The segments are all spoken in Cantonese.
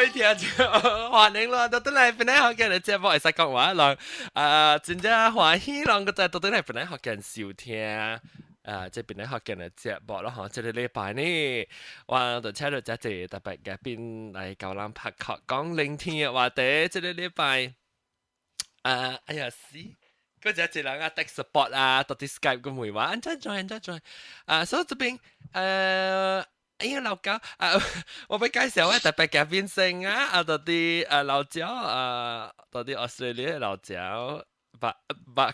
位聽眾，歡迎來到都嚟本嚟學嘅節目，會使講話啦。真正歡喜讓個在到都嚟本嚟學嘅收聽。即係本嚟學嘅節目咯，嗬！即係禮拜呢，我就請到一隻特別嘅邊嚟教人拍學講聆聽嘅話題，即係禮拜。哎呀死！嗰隻一人啊 tech support 啊，到啲 Skype 個梅話，安真在，安真在。所以這邊哎呀老狗我俾介紹一特別嘅邊聲到啲老椒到啲 Australia 老椒八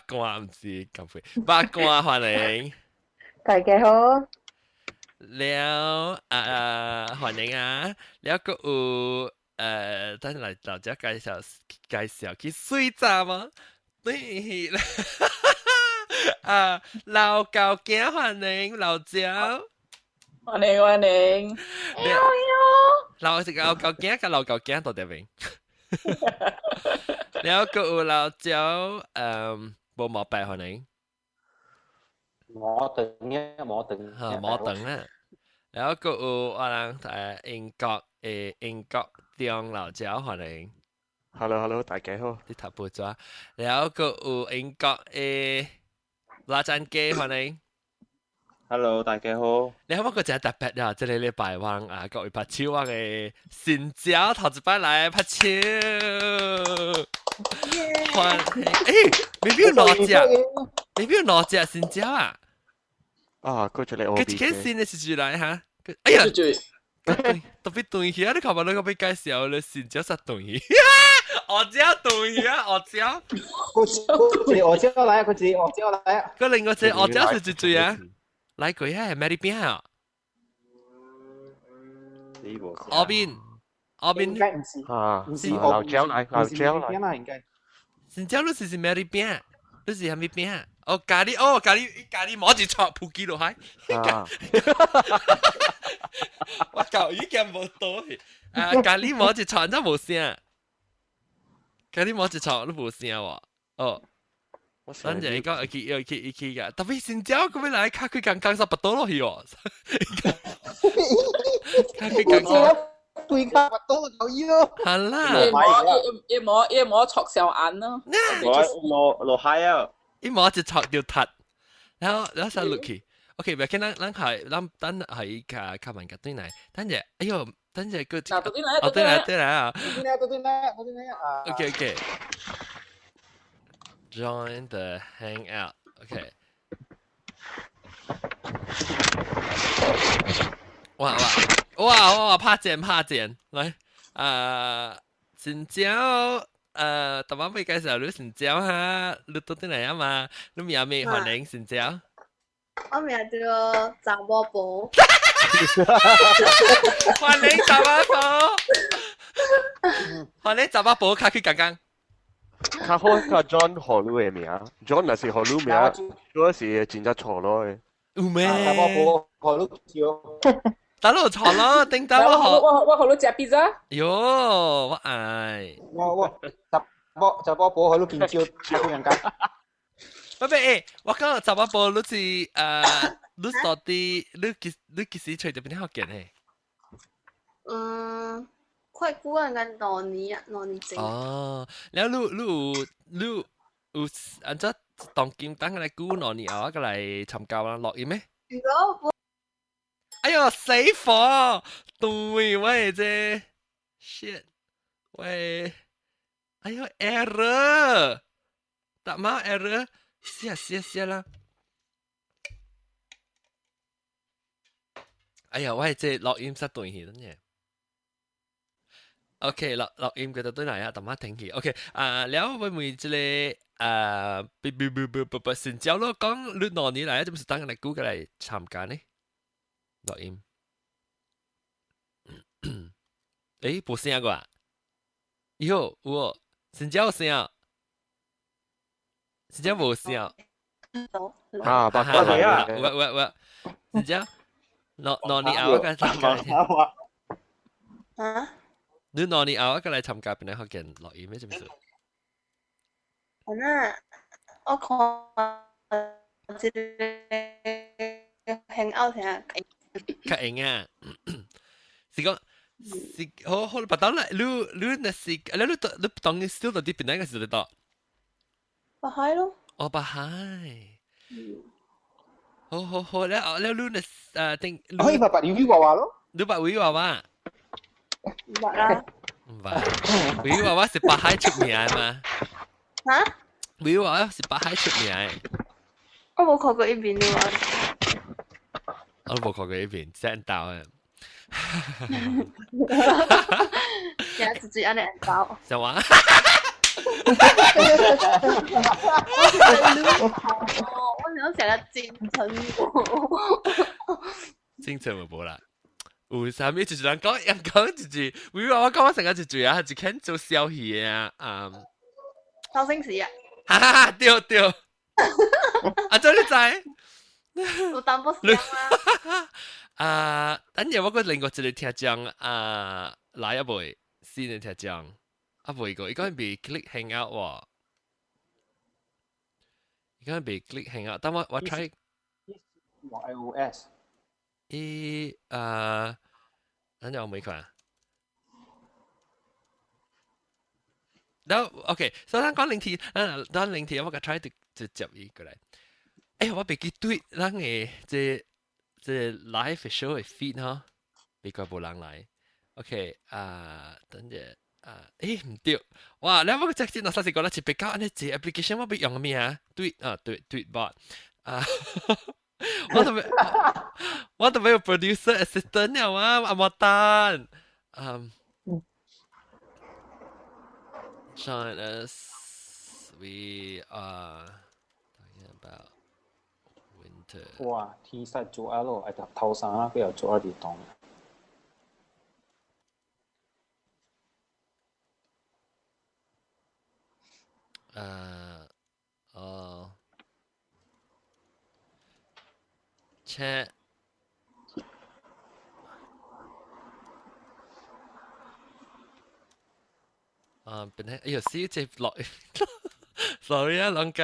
卦唔知咁肥，八卦歡迎。大家好，了歡迎啊！了個有等嚟老椒介紹去水站嗎？對老狗驚歡迎老椒。歡迎歡迎，老狗驚跟老狗驚到底邊？了個有老椒冇毛病歡迎。摸凳嘅摸凳，摸凳啦。แล้วก็我哋英國中老椒歡迎。Hello，大家好。啲頭部咗，แล้วก็英國拉贊基歡迎。Hello，大家好。你可唔可以講特別啊？即係禮拜玩各位拍超玩嘅新椒頭一擺嚟拍超。歡迎，未必要攞隻，未必要攞隻新椒啊！佢出嚟我佢幾新嘅時住嚟嚇？哎呀，特別對起啊！你琴日你個俾介紹你新椒實對起，我知對起啊，我知。我知來，佢知我知來。個另外隻我知係最最啊，嚟佢係 Mary 邊啊？我邊應該唔是唔是老椒嚟，老椒嚟。應該。新椒你是 Mary 邊？你是係咪邊？哦，咖喱摸住錯撲機落去。我舊已經冇到去。咖喱摸住錯真冇聲。咖喱摸住錯都冇聲喎。哦。等陣講一期嘅，特別新椒咁樣嚟，卡佢剛剛十八度落去喎。卡佢剛剛。對卡不到就要。係啦。一摸戳上眼咯。落海啊！一摸就戳掉突，然後先落去。OK， 唔係，咱係等係卡文格對嚟，等陣，哎呦，等陣個哦對嚟啊。OK。Join the hangout. OK。哇！拍箭，嚟新椒。特晚俾介紹你新椒哈，你到底嚟啊嘛？你名咩歡迎新椒？我名叫查某婆。歡迎查某婆，歡迎查某婆，卡去剛剛。較好個 John 何路嘅名 ，John 那是何路名，嗰時真係錯咯嘅。有咩？查某婆何路叫？打落錯咯，頂打我我好食 pizza。喲，我愛。我查某婆何路見招，佢人家。喂，我講查某婆，你是你到底你幾時出嚟邊學嘅呢？快估啊，緊兩年前。哦，แล้ว你有按照當今當嚟估兩年後個嚟參加啦錄音咩？如果哎呦死火！對喂啫 ，shit 喂，哎呦 error，tak mau error，sia啦。哎呀喂，這錄音室對起真嘅。OK，錄音佢就對嚟啊，等下停起。OK，แล้ว會唔會即係不先教咯？講你兩年嚟，點是當嚟估嘅嚟參加呢？錄音，誒，冇聲個啊？有新椒有聲，新椒冇聲。八卦嚟啊！喂，新椒，兩年後個參加。啊？你兩年後個嚟參加邊嚟學嘅錄音咩？知唔知？我看一個 hang out 聽。較型啊！是講是好把到啦，你那是你當你 still 到啲邊個時候到？巴海咯。哦，巴海。好，แล้ว你那定可以爸爸review 娃娃咯。你把維娃娃，唔捌啦。唔係維娃娃是巴海出名嘛？嚇？維娃娃是巴海出名。我冇看過呢邊嘅話。我都冇看過呢邊，真到啊！有自己安尼包。什麼？我想成個真親喎。正常冇啦。有啥物就是人講一句，維娃娃講我成個一句啊，就肯做消息啊，周星馳啊，哈哈哈，對，啊，這你知？有淡薄香啦。等陣我個另外一個聽講來一杯新嘅聽講，杯個，伊講被 click hang out 喎，伊講被 click hang out，但我 try 用 iOS。等陣我沒看。然後 OK，所以咱講零題，咱零題我個 try 就接伊過來。哎，我別記對咱嘅這 live show 嘅 feed 哈，別怪無人來。OK，等陣唔對，哇！你我個隻先攞三十個啦，前別搞安尼隻 application 我別用咩啊？對bot 我都沒有 producer assistant 了啊，阿莫丹。Join us. We are talking about winter. 哇，天實做啊咯，係頭生啦，佢又做一啲檔。chat 本來哎呦，是這落，sorry 啊，啷個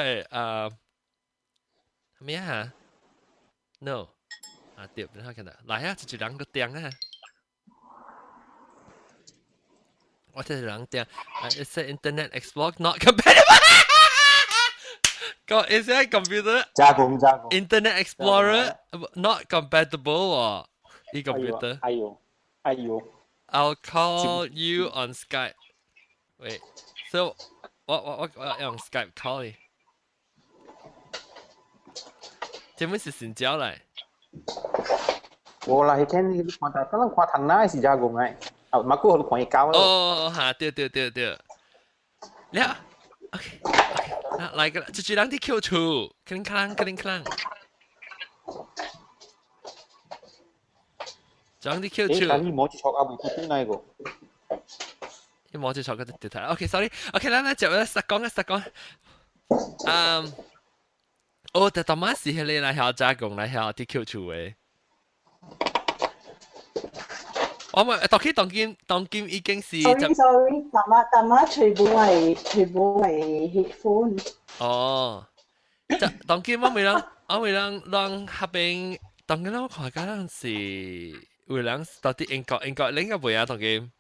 咩啊 ？No 對，等下看到，來啊，這就兩個點啊，我這兩點，it said Internet Explorer not compatible 。Got is that computer? 加工。Internet Explorer not compatible 喎，呢 computer。哎呦。I'll call you on Skype. Wait, so 我用 Skype call 你。這麼是新交嚟？我啦，佢聽你看但可能看騰那是加工嘅，馬哥佢看伊教咯。哦，哈，對。了 ，OK，來個，這就讓你 Q 出，克林，讓你 Q 出。但係冇去錯啊，冇去邊個？你冇去錯嗰條題。OK，sorry，OK，咱就實講。但當晚時係你來曉加工，來曉啲 Q 出嘅。我咪當今已經是sorry，但係全部係 headphone。哦，就當今我咪讓合併，當今我看緊是會讓到啲英國另個背啊，當今。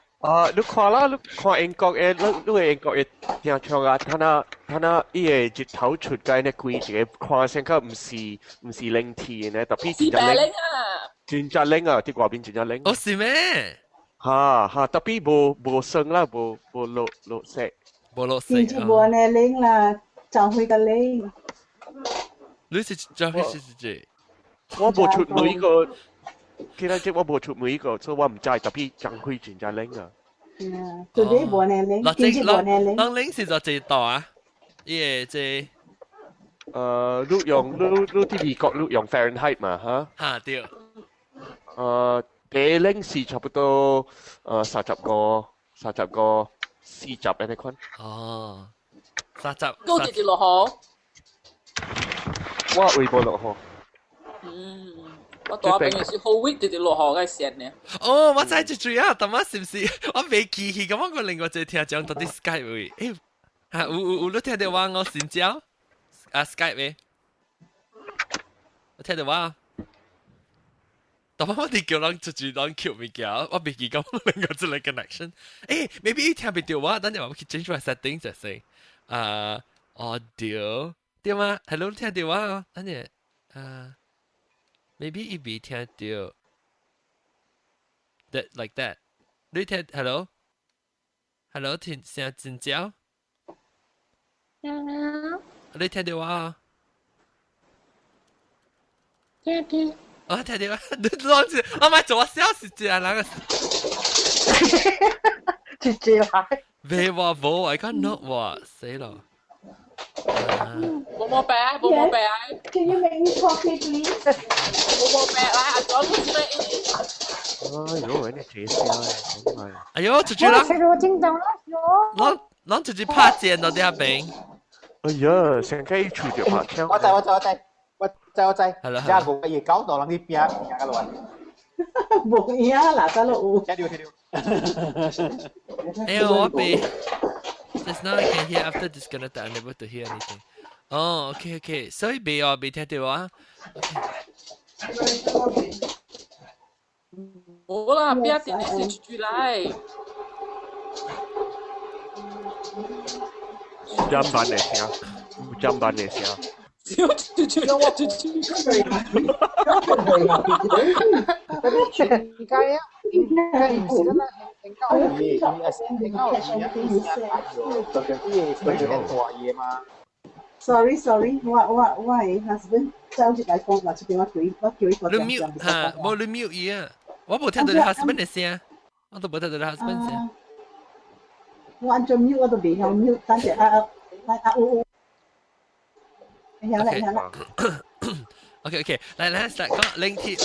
你看啦，你看英國嘅，你嘅英國嘅聽唱啊，睇下伊個日頭出街呢幾隻，看聲佢唔是零天呢，特別是白領啊！真正靈啊！啲外邊真正靈。哦，是咩？嚇，特別冇聲啦，冇綠色。冇綠色。電子冇呢拎啦，就會個拎。你是就係是我冇出每個，其他隻我冇出每個，所以我唔知特別真會真正靈啊。ตัวนี้บัวแนลิงจริงๆบัวแนลิง 當零是就幾多啊？耶，這你啲美國你用 Fahrenheit 嘛嚇對。第零是差不多30個40咁樣款。哦，30。高直接落河。我微博落河。我大朋友是好 week 直接落河嘅線呢。哦，我知住啊，但我是唔是我未記起咁，我另外一聽講到啲 Skype 喂，有你聽到話我先教Skype 喂，我聽到話。但我哋叫人出去人 Q 物件，我未記講兩個之類 connection。誒，maybe 聽唔到話，等陣我去 change 個 setting 就係audio 對嗎 ？Hello 聽到話，等陣maybe 伊未聽到 that like that。你聽 hello 聽聲真焦，你聽到話？聽。我睇到，你攞住，我咪做笑死住啊！那個直接來。未話冇，我而家 not 話死咯。冇冇病，冇冇病。Can you make me coffee, please? 冇冇病啦，阿左都識。哎呦，你這些啊，真係。哎呦，出去啦！我聽到啦，攞出去拍箭咯，啲阿炳。哎呀，成雞處住拍槍。我知。係啦家個嘢搞到人哋邊個來？冇嘢啊，嗱，得咯，聽到。哎呦，我俾。Just now I can hear after disconnect, I'm unable to hear anything. Oh, okay. 所以未聽到啊。冇啦，邊一點你先出嚟？ចាំបាននេះnhaចាំបាននេះnha Sorry，我husband 走入嚟講話，出邊我叫佢講。你 mute 嚇，冇你 mute 嘢啊！我冇聽到你 husband 嘅聲，我都冇聽到你 husband 聲。我按咗 mute 我都未有 mute，等陣OK，嚟講零鐵，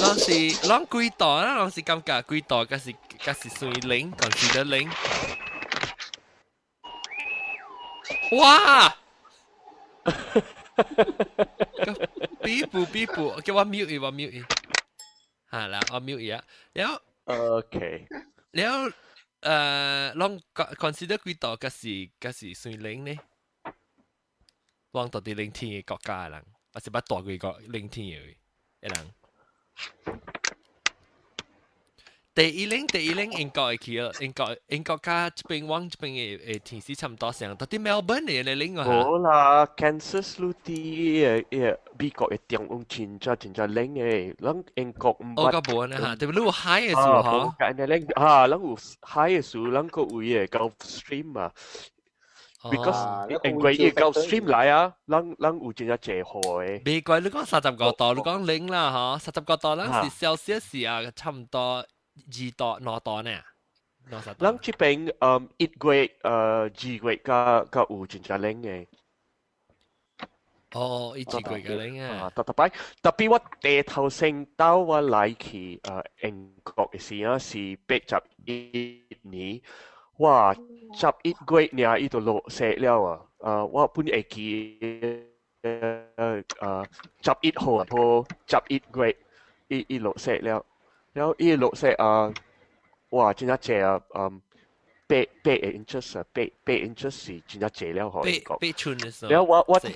啷幾多啦？啷是感覺幾多？嗰是算零，còn是得零。哇！比步，叫我 mute 係啦，我 mute 啊，แล้ว OK แล้วลอง consider 幾多嗰是算零呢？ลอง到底零天嘅國家人，或是把大幾個零天嘅人。第一零英國嘅去啊，英國加這邊往這邊嘅天氣差唔多上，到底 Melbourne 嘅零啊嚇。好啦 Kansas 嗰啲美國嘅中央真冷嘅，咱英國唔我個冇呢嚇，特別如果 high 嘅時候嚇。但係冷嚇，咱有 high 嘅時候，咱個位嘅 Gulf Stream 啊。Because 因為伊 Gulf Stream 來啊，咱有真係濟好嘅。美國你講39度，你講零啦嚇，39度咱是Celsius啊，差唔多2度2度呢。咱這邊1月2月甲有真係冷嘅。哦，1月嘅零啊。特別我第頭先到我來去英國嘅時啊，是81年。哇！11月呢，伊就落雪了啊！我本會記11號到11月，伊落雪了，然後伊落雪哇！真係濟8 inches 8 inches 是真係濟了，可以講。8寸嘅時候。然後我啲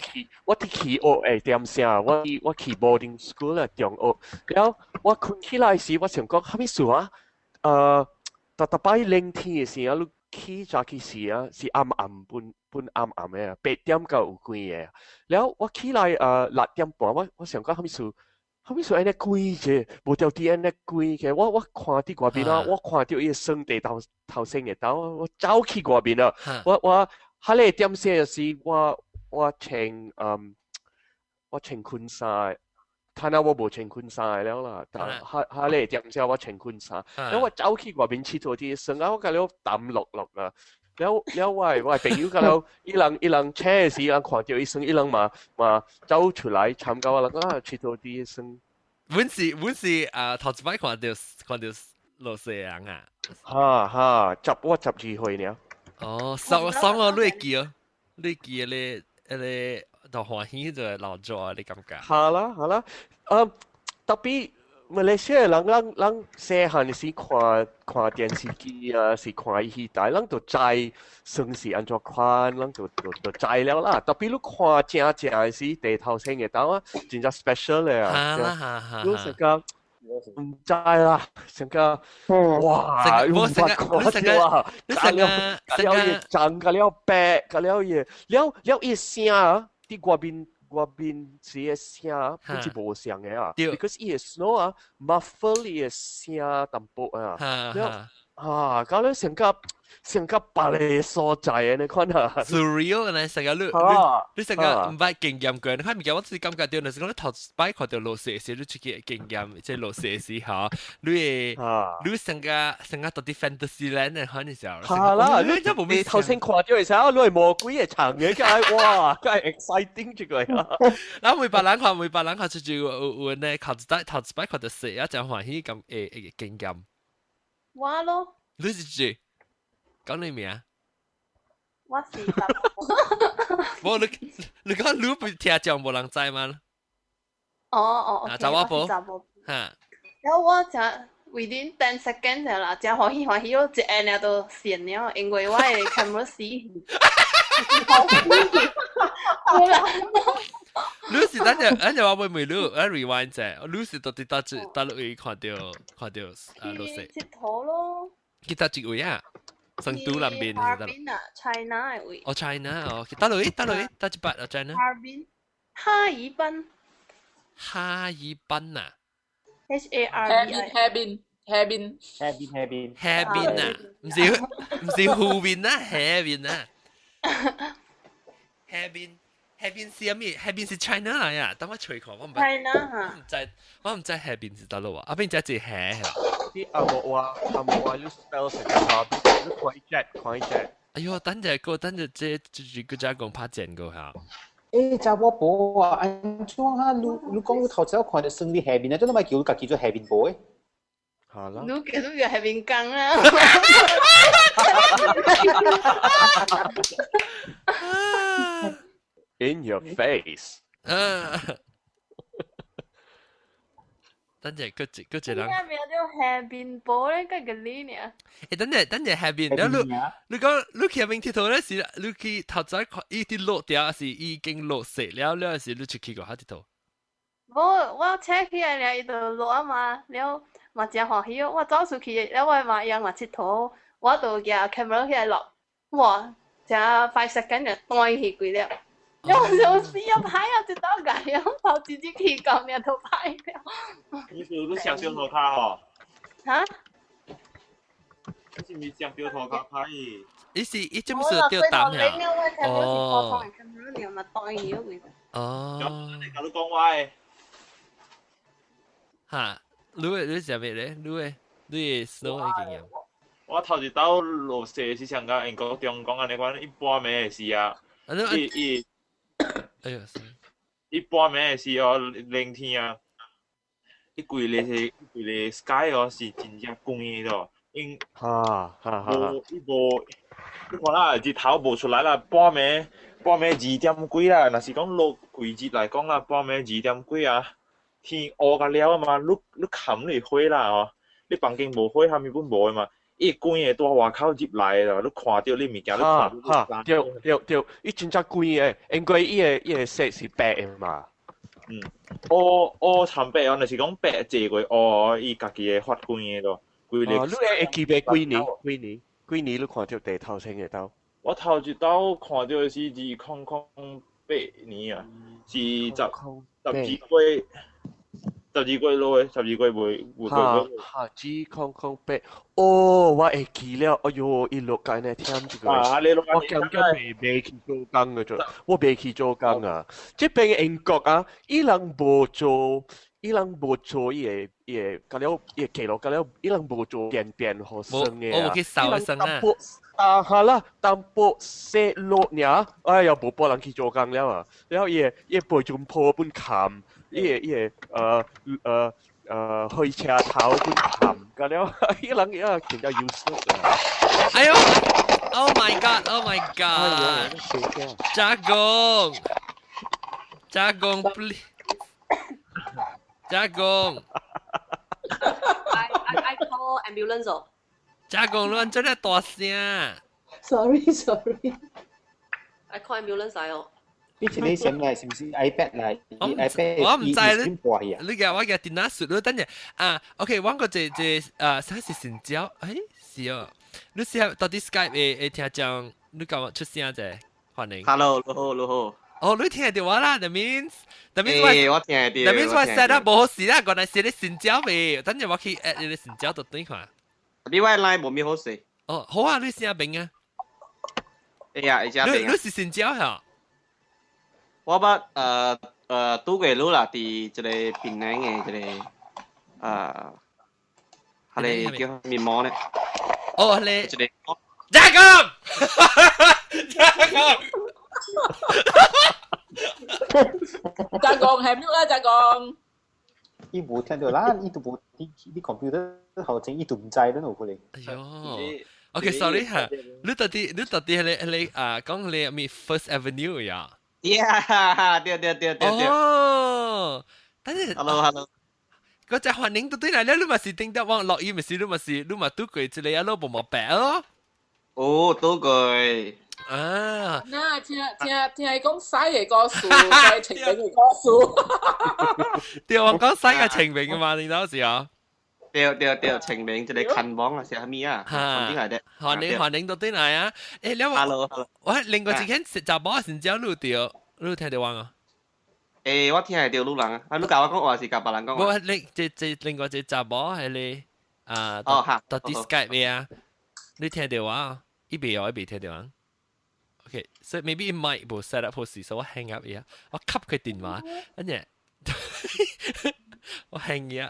去學點聲，我去 boarding school 啊，中學。然後我困起來時，我想講，係咪數啊？特別冷天嘅時候，你早起時啊，是暗半暗嘅，8點到有光嘅。然後我起來6點半，我想講，係咪數安尼光啫？無條啲安尼光嘅。我看啲外邊啊，我看到伊個霜地頭先嘅到，我走去外邊啊。我下嚟點先時，我穿裙衫。睇下我冇穿裙衫了啦，但下嚟點先我穿裙衫，然後我走去外邊佚佗啲霜啊，我覺得淡落啊，然後我朋友覺得伊人車嘅時，人看到伊霜，伊人嘛走出來參加我啦，佚佗啲霜。本是頭一擺看到落雪人啊！我12歲呢。哦，爽我累記咧，就歡喜就老咗你感覺。好啦，特別馬來西亞人細漢時看電視機啊，是看戲台，人就知算是安怎看，人就知了啦。特別你看正嘅時，地頭先嘅到啊，真係 special 咧啊！你成個唔知啦，成個哇，我成個你成個嘢爭，個了白，個了嘢，了嘢聲啊，啲嗰邊是嘅聲，好似無聲嘅啊，because 伊嘅 snow 啊，muffle 伊嘅聲淡薄啊，了啊，搞了成個白嘅所在嘅，你看下 surreal 呢成個你成個唔係經驗過，你看唔見我自己感覺到，你成個頭擺看到落雪時，你出去經驗即係落雪時候，你成個到啲 fantasy land 咧，看你時候，係啦，你頭先看到嘅時候，你係魔鬼嘅長嘅，梗係哇，梗係 exciting 住佢啊！然後每百人看出住有呢頭一擺看到雪啊，就歡喜咁經驗。我咯，你是住？講你名？我是答冇你講你不聽講冇人知嗎？哦，查某婆嚇。嚇，然後我就 within 10 seconds 啦，真歡喜，我一按了都閃了，因為我係camera 死。你是咱就話會唔會 rewind 啫？你是到底到位看到落雪？去佚佗咯。去到幾位啊？成都那邊哈爾濱啊 ，China 嘅位。哦 China 哦，到一百啊 China。哈爾濱，哈爾濱。哈爾濱啊 Harbin 啊，唔是湖邊啊，下邊啊。下邊是乜嘢？下邊是 China 嚟啊！等我隨看，我唔 China 嚇。我唔知下邊是得咯喎，阿邊只係下係啦。啲阿莫話要 spell 成個下邊，你快 jet。哎呦，等陣這個家講拍正個下。查某婆啊，安怎啊？你講你頭先看到生理下面啊，真係咪叫你家己做下面婆誒？係啦。你叫下邊講啦。In your face。等陣佢人。點解叫下邊波咧？嗰個呢呢？等陣下邊，你講你去下邊鐵佗咧是，你去頭仔看伊啲落掉是已經落雪了是你出去過下鐵佗。我車起來了，伊就落啊嘛，了嘛真歡喜，我走出去，了我嘛樣嘛佚佗，我就夾 camera 起來落，哇，真5 second 就斷去幾了。我就死啊！拍啊！一刀解啊！頭自己去講你都拍了。你是不是上吊頭卡哦？嚇？你是唔是上吊頭卡拍？伊真唔是吊膽呀？哦。哦。你搞到講話嚇，你是咩咧？你 snow 嘅經驗？我頭一刀落雪是上個英國中講安尼款，一般咩事啊？哎呦，一般咩事哦？冷天啊，一規個 sky 哦是真正光嘅咯，因無你看啦，日頭無出來啦，半暝2點幾啦，若是講落季節來講啦，半暝2點幾啊，天烏甲了啊嘛，你冚你火啦哦，你房間無火，下面本無嘅嘛。伊光嘅在外口入來咯，你看到你物件，你看到對，伊真正光嘅，因為伊個色是白嘅嘛。烏參白哦，就是講白借過烏，伊家己嘅發光嘅咯。你會記得幾年你看到第頭先嘅刀？我頭一刀看到是2008年啊，是12月。12月落嘅，12月會2008。哦，我會記了，哎呦，伊落緊呢聽住佢。我根本未去做工嘅啫，我未去做工啊。即邊英國啊，伊人無做伊個嗰了伊記錄嗰了，伊人無做變學生嘅啊。我去掃生啊。係啦，淡薄雪落呢，哎呀，無人去做工了啊。然後伊背住破本冚。伊去車頭本冚㗎了，伊人也見到要死啊！哎呦 ！Oh my god！ 加工 please！ 加工 I call ambulance 哦。加工亂真係大聲。Sorry。I call ambulance 嚟哦。你前你先嚟是唔是 iPad 嚟？iPad 我唔知咧。點播呀？你嘅我嘅電腦術咯，等陣OK，我個啥是成交？是哦。你試下到底 Skype 會聽講，你講出聲啫，歡迎。Hello，你好。哦，你聽電話啦，that means 我聽到。that means 我 set up 冇好事啦，個嚟寫你成交未？等陣我去 add 你成交到對看。你話 line 冇咩好事？哦，好啊，你試下病啊。哎呀，而家病啊。你是成交嚇？我拄過路啦，佇即個檳城嘅即個係你叫面膜咧。哦，你即個加工，加工係咩啦？加工。伊無聽到啦，伊都無啲 computer 後整伊都唔知啦，我估你。哎呦。OK，sorry 嚇，你到底你講你咪 First Avenue 呀？Yeah， 對。哦，等陣。Hello。嗰隻環境到對嚟咧，你咪是頂得往落雨，咪是你咪都過之類啊，攞部毛白咯。哦，都過。啊！嗱，聽講西嘅歌數，係情景嘅歌數。對，我講西嘅情景嘅嘛，你當時啊。對，情明即係近網啊，是係咪啊？環境係的。環境到對嚟啊！誒，你話 Hello。我另外之前食雜包先之後錄掉，你聽到話啊？誒，我聽係條路人啊，你教我講話是教別人講。我你另外隻雜包係你到 Skype 嘅啊？你聽到話？一邊聽到啊？OK，所以 maybe it might 部 set up 好事，所以我 hang up 嘢，我吸佢電話，跟住我 hang 嘢。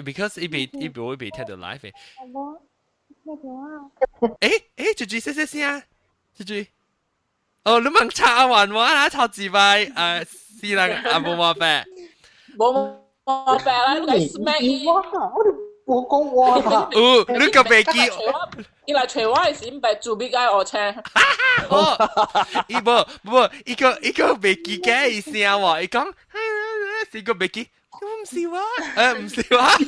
because 一邊聽到 live 嘅。豬豬聲先啊，豬豬。哦，你問查完話啦，抄字牌是啦，冇毛病。冇毛病啦，你 smack 我講話。哦，你個飛機。伊來找我嘅時，唔係做邊間學車。哦，伊個飛機嘅意思啊，話伊講，是個飛機。唔是話，唔是話。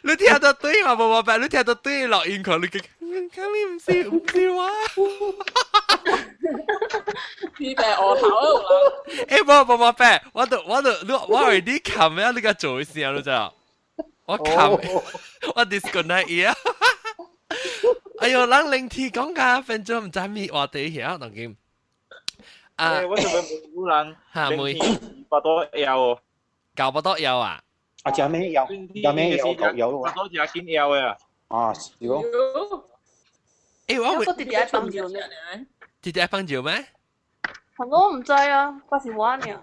你聽到對嘛？冇辦法，你聽到對落音佢，你嘅，唔是話。呢個係我頭嗰度啦。冇辦法，我 already 冚啊！你個做先啊，你知啊？我冚，我 disconnect 嘢。哎呦，人零天講㗎，分鐘唔知咩話題嘢，當見。我做咩冇人？嚇妹，百多有哦，搞不多有啊？啊，有咩有咯？百多隻見有嘅。啊，如果我弟弟喺幫住咩？弟弟喺幫住咩？我唔知啊，嗰時玩嘅。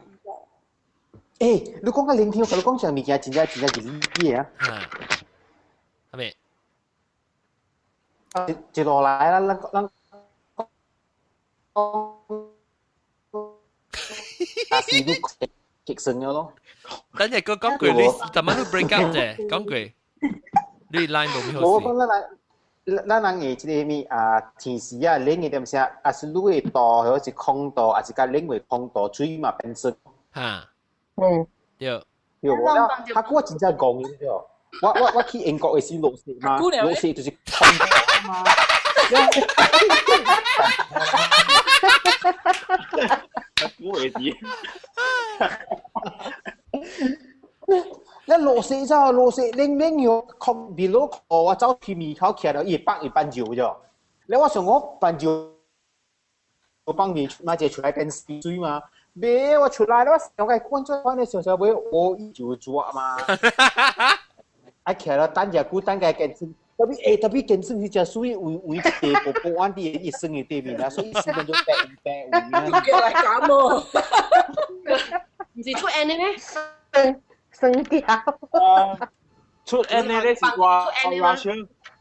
誒，你講緊零天，我講上物件真係嘢啊！係咪？接落嚟啦，但是都極盛咗咯。等陣個講句，你怎麼都 break up 啫？講句，你 line 冇咩好事。我講咱人嘅即個咩天時啊，冷嘅點聲，啊是路嘅道，或者是空道，啊是甲冷嘅空道，水嘛變色。嚇，對。他嗰個真正講嘅啫。我去英國嘅時落雪嘛，落雪就是空道嘛。估會知。你落雪之後，落雪冷要空別落我走去面口企到一班照啫。你話上我班照，我幫你買隻出來跟水嘛？別我出來了，我該關咗關你小小妹，我一就做嘛。啊，企到等隻股等個跟水。特別健身佢就屬於為地步保安啲一生嘅對面啦，所以時間就白都叫嚟咁喎，唔是出 N 咩？生條。出 N 咧是話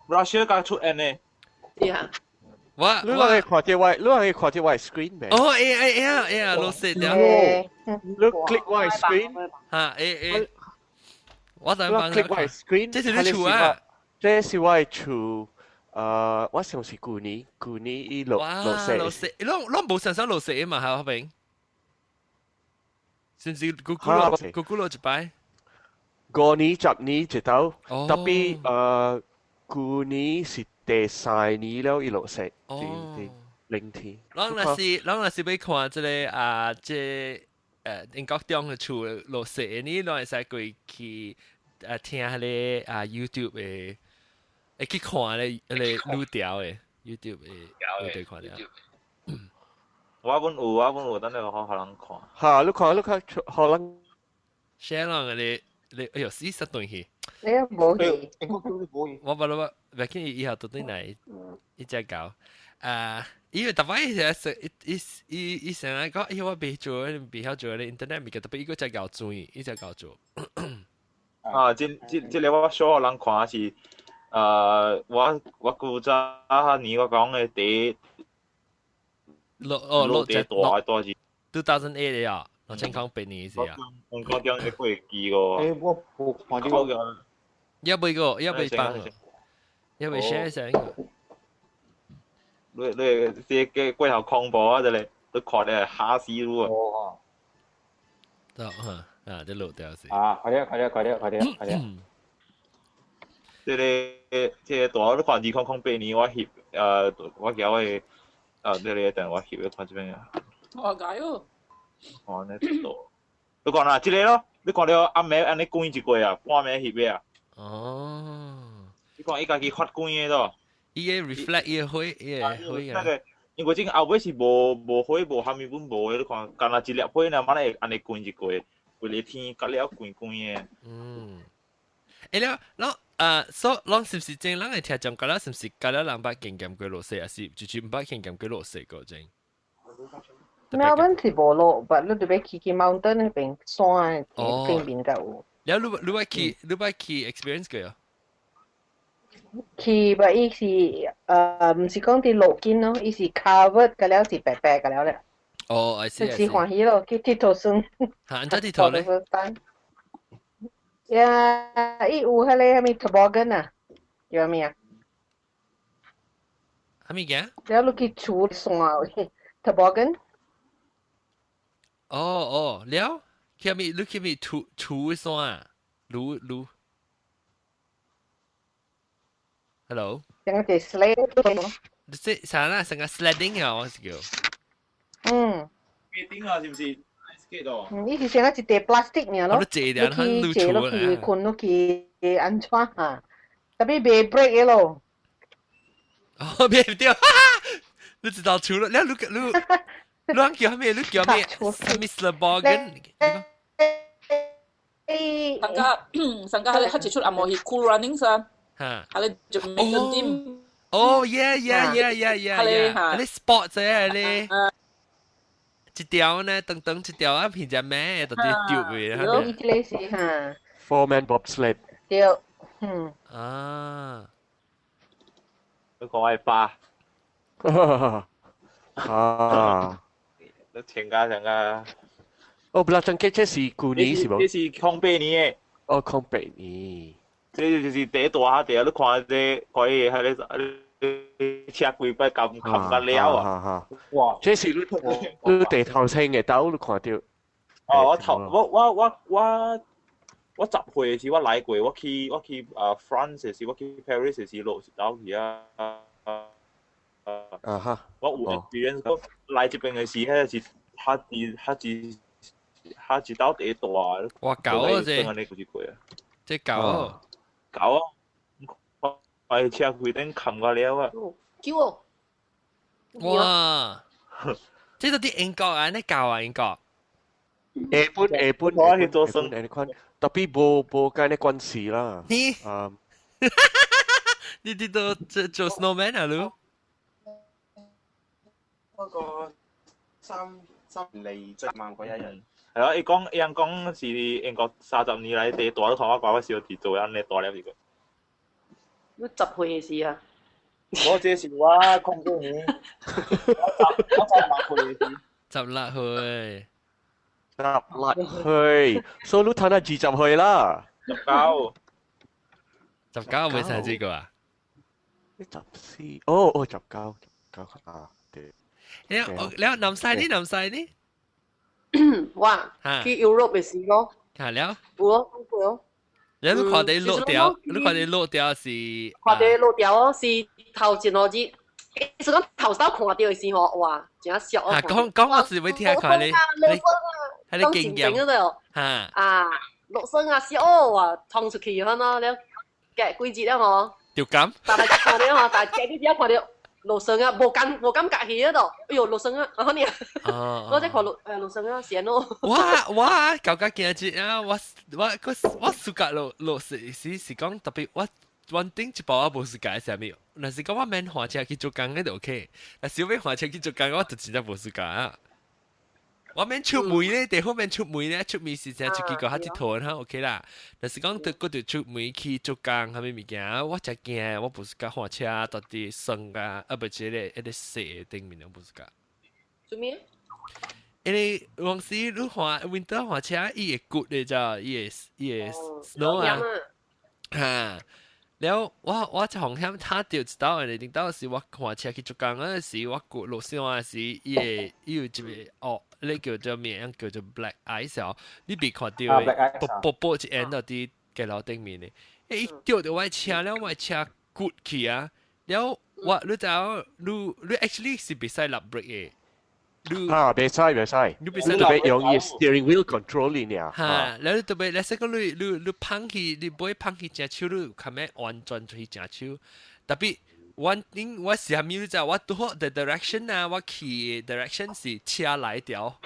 Russia 加出 N 咧。呀。你可以看啲我 screen 咩？哦，哎，老實掉。你 click 我 screen。嚇，我等幫你 click 我 screen。這是你處啊？這是我處，我上次舊年伊落雪，你冇上上落雪啊嘛，係咪？甚至咕咕落一擺。5年10年一頭，特別舊年是第三年了，一落雪，哦第零天。咱若是要看即个啊，即英國中嘅厝落雪呢，咱會使過去聽迄個YouTube 嘅，會去看咧錄條嘅 YouTube 嘅對看了。我本有，等你互人看。嚇，你看，可能 share 人你哎呦死實東西，你又冇嘢，英國叫你冇嘢。我唔緊以後到底嚟一隻狗因為特別伊成日講，哎我未做，未曉做咧 internet 咪嘅，特別伊個隻狗注意，伊隻狗做。即個我 show 人看是，我古早年我講嘅第落第大是2008啊，2008年時啊。香港中嘅飛機個，我冇看呢嗰個。個要不幫，要不 share 上一個。你啲嘅龜頭恐怖啊！真係都看得嚇死咯哦。得啲錄掉先。快啲。即個大都看2008年我翕我叫我即個等我翕嘅看這邊啊。我解喎。哦，呢度。你講啦，即個咯，你講了暗暝安尼關一過啊，半暝翕嘅啊。哦。你講伊家己發關嘅咯。伊個 reflect 伊個灰啊。因為這個後尾是無灰無蝦米本無嘅，你看，干那一粒灰呢，馬上安尼關一過，為了天隔了關嘅。所以咱是唔是正？咱係聽講，隔了是唔是隔了人把經驗過落雪，還是就唔把經驗過落雪個正？Melbourne 是無落，但你特別去 mountain 那邊山邊邊就有。แล้วรู้ว่าขี่ experience 過啊？去吧，伊是唔是講啲路徑咯，伊是 covered 嘅了，是白白嘅了咧。哦，I see。是歡喜咯，去佚佗算。嚇，安怎佚佗咧？伊有迄個咩 toboggan 啊，叫咩啊？係咪嘅？แล้ว你去厝山 toboggan。哦，แล้ว佢咪你咪厝山啊？路。Hello。成個 sled。即係啥啦？成個 sledding 啊，我是叫。skating 啊，是唔是 skate 哦？伊是成個一塊 plastic 爾咯。你去落去困落去安怎啊？特別袂 break 嘅咯。哦，別掉，你知道除了，你叫咩？你叫咩 ？Mr. Bogan。上家佢一出阿毛去 cool running 噻。嚇。係你做咩嗰啲？哦 ，yeah，你 sport 啫，你一條呢，等一條啊，平隻咩，到底丟嘅，係咪？呢個是嚇。4-man bobsled。對，啊。你講係巴。你請假。哦，不啦，真嘅，這是舊年是冇？這是08年嘅。哦，08年。這就是第一大你看這可以喺你車櫃不咁冚得了啊！哇！這是你地頭青嘅豆，你看到？我10歲時我來過，我去France 時，我去 Paris 時落豆去啊！我有 experience，我來這邊嘅時，迄是下一豆第一大。哇！狗啊！這狗。狗啊！我車櫃頂冚過了啊！叫我。哇！即係啲英國啊，呢狗啊，英國。下本，我去做生，特別冇跟你關係啦。你哋都做 snowman 啊，你？嗰個3厘7萬個一人。係咯，伊講是英國30年來第一大，同我講我小弟做安尼大了一個。你10歲嘅事啊？我這是我控制我16歲嘅事。16歲。16歲，所以你睇下20歲啦。19未使呢個啊？14，哦，19啊，對。แล้วน้ำใสนี่哇，去 Europe 嘅事咯。แล้ว有咯，你看你落掉，你看你落掉是，看到落掉是頭前我知，其實講頭先看到嘅時候，哇，真係笑啊！講我是會聽下你，係你經驗嗰度嚇啊，落聲啊，笑啊，衝出去咁咯，你夾幾節啊我，條咁，但係看到嘛，但係夾幾節看到。路上啊，無敢隔起嗰度，哎呦，路上啊，啊你，我即看路上啊，線咯。我舊家見住啊，我暑假落是講特別我頂一部我無暑假係咩？但是講我免花車去做工嗰度 OK，但是要花車去做工我就真係無暑假啊。我免出門咧，地方免出門咧，出門時陣出去個下啲拖哈 OK 啦。但是講對嗰度出門去做工係咩物件，我真驚，我無是甲花車到底生啊，不即個一啲細頂面都無是甲。做咩？因為往時你花 winter 花車，伊會骨嘅咋，伊會 snow 啊，嚇。แล้วว่าจะของแฮมท่าเดียวจะ到人哋到時我看車去做工嗰陣時，我過路線嗰陣時，伊有一個哦，你叫做咩？叫做 black ice 哦，你未看到嘅，波一end 到啲嘅樓頂面嘅，一掉到我車了，我車骨去啊，แล้ว你知道你 actually 是別使立 brake 嘅。袂使，你特別用伊 steering wheel control 你呢。嚇，แล้ว特別，你識講你碰去，你唔會碰去隻手，你咁樣安全去隻手。特別 one thing 我是係咪你知道？我對好 the direction 啊，我去 direction 是車來掉，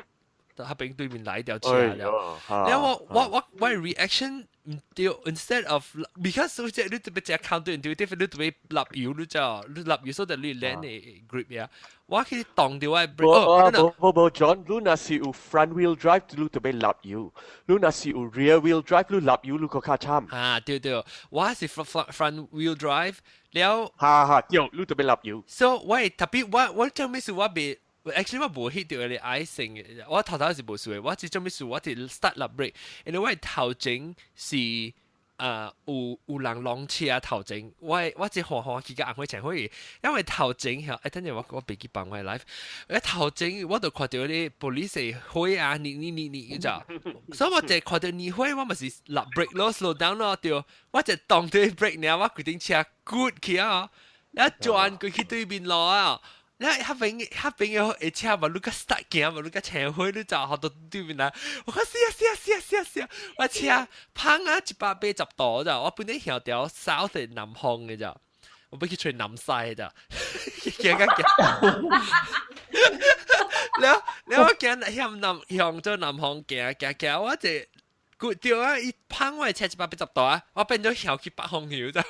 喺邊對面來掉車了。然後我 reaction 唔對 ，instead of because 好似你特別隻 counterintuitive，你特別立油，你立油，所以你 land 嘅 grip 呀。我去當掉我 brake。冇 John，你若是有 front wheel drive，你特別立油；你若是有 rear wheel drive，你立油你個較慘。啊，對，我是 front wheel drive，แล้ว對，你特別立油。So 我特別我做咩事我未。actually 我冇 hit 到你 icing 嘅，我頭是冇事嘅，我只做咩事我哋 start 立 brake，因為我頭前是有人浪車啊頭前，我只看佢嘅硬開前可以，因為頭前等陣我俾佢幫我 live， 頭前我就看到啲 police 開啊，你咋，所以我就看到你開，我咪是立 brake 咯 ，slow down 咯，對，我就當對 brake 呢，我決定車 good 去啊，一轉佢去對面落啊。你黑邊嘅車嘛，你個 start 鏡嘛，你個前開你就學到對面啦。我講試，我車碰啊180度咋，我本來曉掉 south 係南方嘅咋，我俾佢吹南西咋，行。你我行向咗南方行，我就佢掉啊！一碰我車180度啊，我變咗曉去北方橋咋，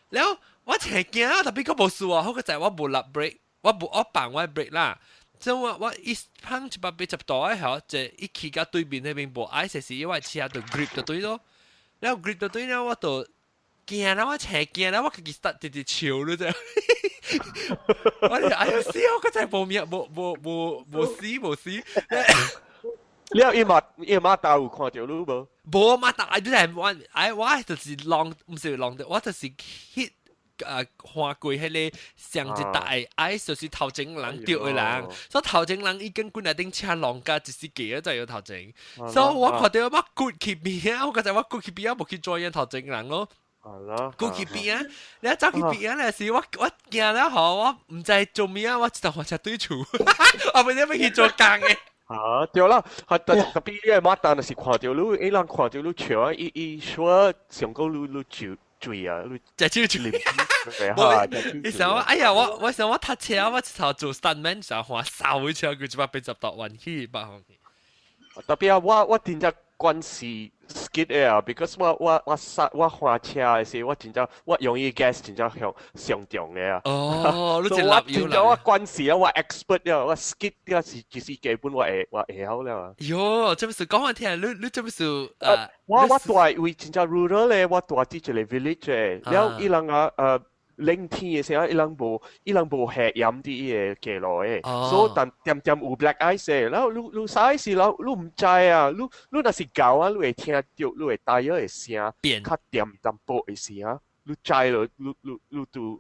แล้ว我前驚啊，特別嗰部數啊，好個就係我冇立 brake，我綁我 brake 啦，所以我一碰180度啊，後就一企喺對面那邊冇挨實時，因為車就 grip 到對咯，然後 grip 到對咧，我就驚啦，我前驚啦，我自己 start 直笑咯啫，我哋哎呀死，我個就係冇命冇死。你有馬達有看到你無？冇馬達，你係我就是浪，唔是浪的，我就是 hit。看過迄個上一代，就是頭前人掉嘅人，所以頭前人已經管那頂車浪架一時幾就有頭前，所以我看到我骨去邊啊，我覺得我骨去邊啊，冇去做人頭前人咯，骨去邊啊，你一走去邊啊，那時我驚啦，我唔知做咩啊，我就學車對厝，我唔知要去做工嘅。對啦，特別你馬達那是看到你，一人看到你笑啊，伊說上高你就。嘴啊！隻招嘴，你想我？哎呀，我想我搭車，我頭做 stuntman 就話掃車，佢就180度彎去北方。特別啊，我真正關係 skid air，because 我換車嘅時，我真正我用伊 gas 真正上重嘅啊。哦，你真我真正我關係啊，我 expert 啊，我 skid 啊是基本我會曉了。喲，這不是講我聽，你這不是我住位真正 rural 咧，我住喺一個 village 嘅，然後伊人冷天嘅時候，伊人無下飲啲嘢嘅路嘅，所以但點有 black ice 嘅，然後你曬時，然後你唔知啊，你若是狗啊，你會聽到，你會大約嘅聲，較點淡薄嘅聲。你摘了，你都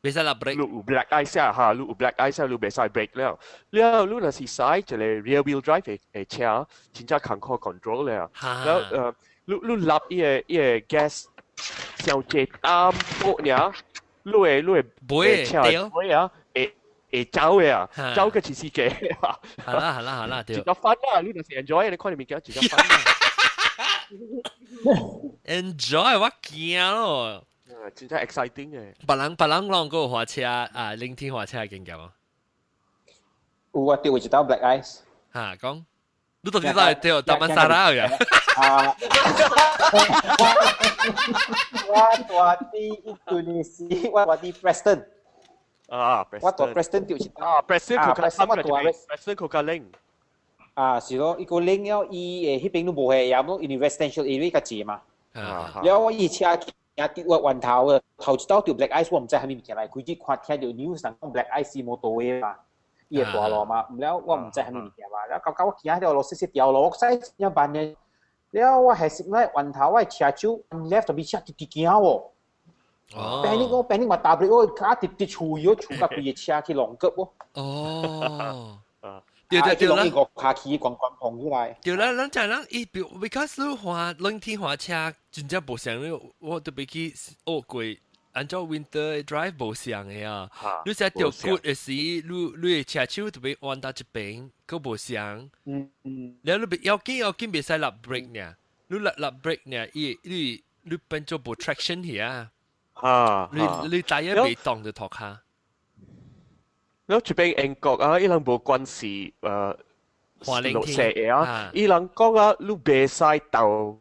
未使立 break， 你有 black ice 啊哈，你有 black ice 啊，你未使 break 了。了，你若是使一個 rear wheel drive 嘅車，真正坎坷 control 了。แล้ว你立依個 gas 上隻啱多呢，你會車會啊，會走嘅啊，走嘅就是嘅。係啦，對。自己分啊，你若是 enjoy 你看你物件自己分啊。enjoy 我驚咯。真係 exciting 嘅。別人浪過滑車啊，聆聽滑車經驗啊。有啊，對，我知道 black ice。嚇，講，你到底在對大曼沙拉嘅？我住啲 Indonesia，我住啲 Preston。我住 Preston 就知道。Preston 佢個 Preston 佢個 link。是咯，一個 link 了，伊迄邊都無係，有冇 residential area 較濟嘛。了我以車行跌我源頭嘅，頭一道條 black ice 我唔知係咪物件嚟，佢啲看聽到 news 人講 black ice 冇到嘅嘛，伊係大路嘛，唔了我唔知係咪物件嘛，了搞我行條路細條路，細一般嘅，了我係食咧源頭我車手 left 就俾車跌行喎。Panic 我打 break 我卡跌處咗處甲佢嘅車去浪腳喎。對啦，個卡起光碰起來。對啦，咱就咱伊because 你滑冷天滑車，真正無像你，我特別去學過，按照 winter drive 無像嘅啊。你只條骨嘅時，你嘅車手特別彎到一邊，佢無像。然後你要緊別使立 brake 呢，你立 brake 呢，你變做無 traction 去啊。你大約未當就托下。แล้วจุดเป็น英國啊，伊人無關係綠色嘅啊，伊人講啊，你袂使到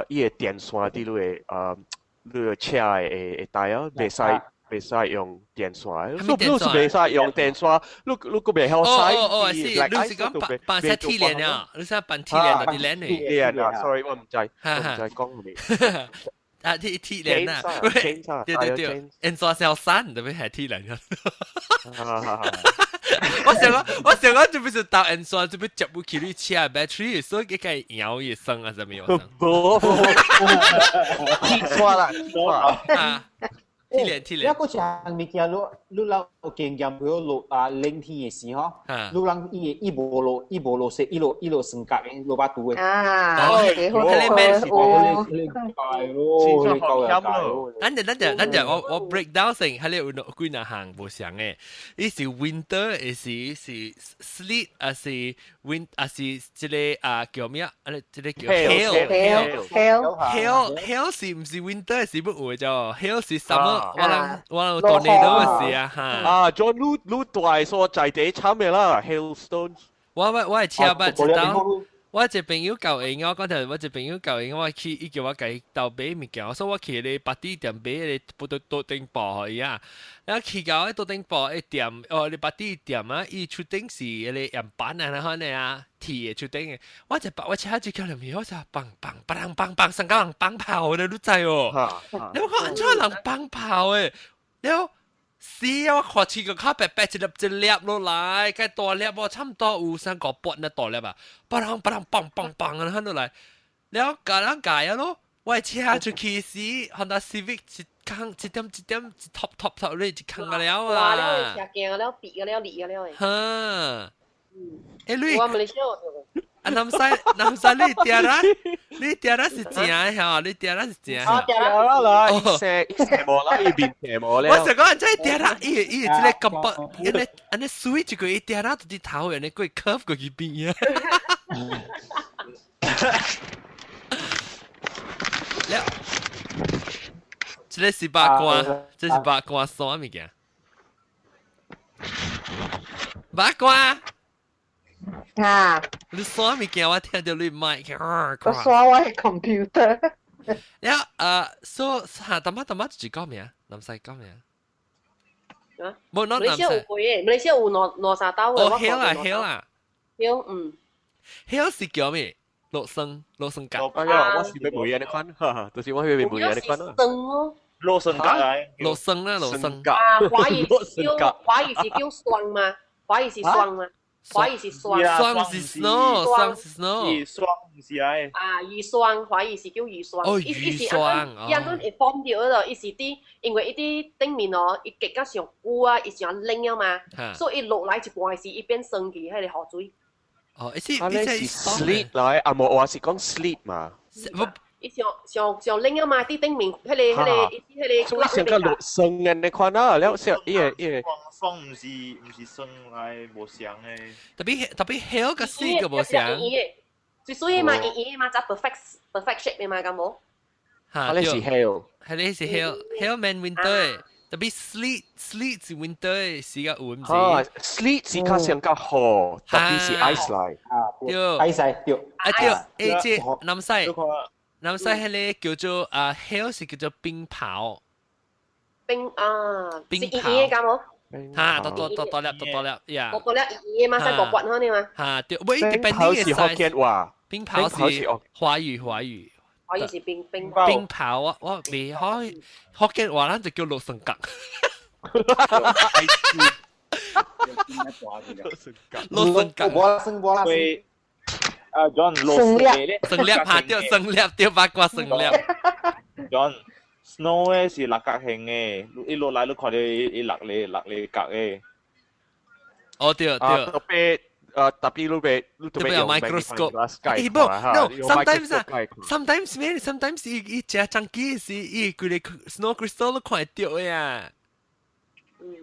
伊個電線啲你個車嘅帶啊，袂使用電線，你袂使用電線，你個袂曉使。你是講扮晒鐵鏈啊？你係扮鐵鏈嗰啲鏈嚟？鐵鏈啊 ，sorry，我唔知講咩。鐵鏈啊，對，N 座小三特別係鐵鏈嘅。我想講就不是到 N 座就不接不起你車 battery， 所以佢可以搖一聲啊，怎麼樣？鐵錯啦，鐵錯。鐵鏈。一個像物件，你老有經驗，佢落冷天嘅時候，你人伊無落雪，伊落三角嘅，落把度嘅。幾好咱就我 break down 成，係你有幾難行無相嘅。伊是 winter， 是 sleet， 是 wind， 是即個叫咩啊？即個叫 hail 是唔是 winter？ 是不會就 hail 是 summer。我當你都嘅事啊嚇。John 你大所在地慘嘅啦 ，hailstone。我係車不知道。我一朋友教應我講就我一朋友教應我去，伊叫我計到買物件，所以我去你八啲店買你不到多頂包去啊。然後去到多頂包一店，你八啲店啊，伊出頂是你人板啊，可能啊，鐵嘅出頂嘅。我車住叫入面，我就砰，成個人砰炮咧，你知喎？你話安怎人砰炮嘅？แล้ว是啊，我看起個卡白白一粒落來，cái大粒我差唔多有三個半那大粒啊，砰啊，喺度嚟，แล้ว個人解啊咯，我車出去時，Honda Civic 一點top 咧，一坑個了啊，哇了，車鏡個了，別個了，裂個了誒，哈，你我咪你笑。南西你爹啦是正嚇，你爹啦是正嚇。爹啦，伊射無啦，伊變射無咧。我想講真爹啦，伊即個咁薄，安尼 switch 個伊爹啦，啲頭安尼個 curve 個佢變啊。這是八卦，這是八卦啥物件？八卦。你耍物件我聽到你麥，我耍我係 computer。所嚇，淡仔自己講咩啊？南西講咩啊？冇南西。馬來西亞有貴嘅，馬來西亞有攞沙刀嘅。哦，hill 啊。hill 是叫咩？落生格。我是俾梅嘢你款，就是我去俾梅嘢你款咯。落生格嚟。落生啦，落生格。華語是叫霜嘛？華語是霜嘛？華語是霜，霜是 snow，霜是 snow，霜唔是啊，啊雨霜，華語是叫雨霜。哦雨霜，伊安頓會放掉嗰度，伊是啲因為伊啲頂面哦，伊極加上烏啊，伊上冷啊嘛，所以伊落來一半時，伊變生氣，迄個雨水。哦，係 sleet 來，啊冇我是講 sleet 嘛。伊上冷啊嘛，啲頂面迄個。所以成個落霜嘅你看啦，了時伊個。霜唔是霜來無相嘅。特別 hell 個 sleet 個無相。所以嘛，圓嘛，就 perfect shape 嘅嘛，咁冇。嚇，你是 hell， 係你是 hell man winter，特別 sleet 是 winter，是個雲唔是。sleet 是較上較好，特別是 ice 來。對 ，ice 對。啊對，誒即南西係個叫做hell 是叫做冰雹。冰啊，冰是圓嘅咁冇。嚇，多粒呀。多粒圓嘛，細個骨嗰啲嘛。嚇，對，喂，冰雹是福建話。冰雹是華語。華語是冰冰雹啊！我未開福建話，咱就叫六神格。六神格。會John 落雪咧。成粒下掉，成粒掉八卦成粒。John snow 咧是六角形嘅，一落來你看到伊落嚟角嘅。哦對。tapi lu有 microscope. No, sometimes 伊只chunky 是伊佢哋 snow crystal 都看到嘅呀。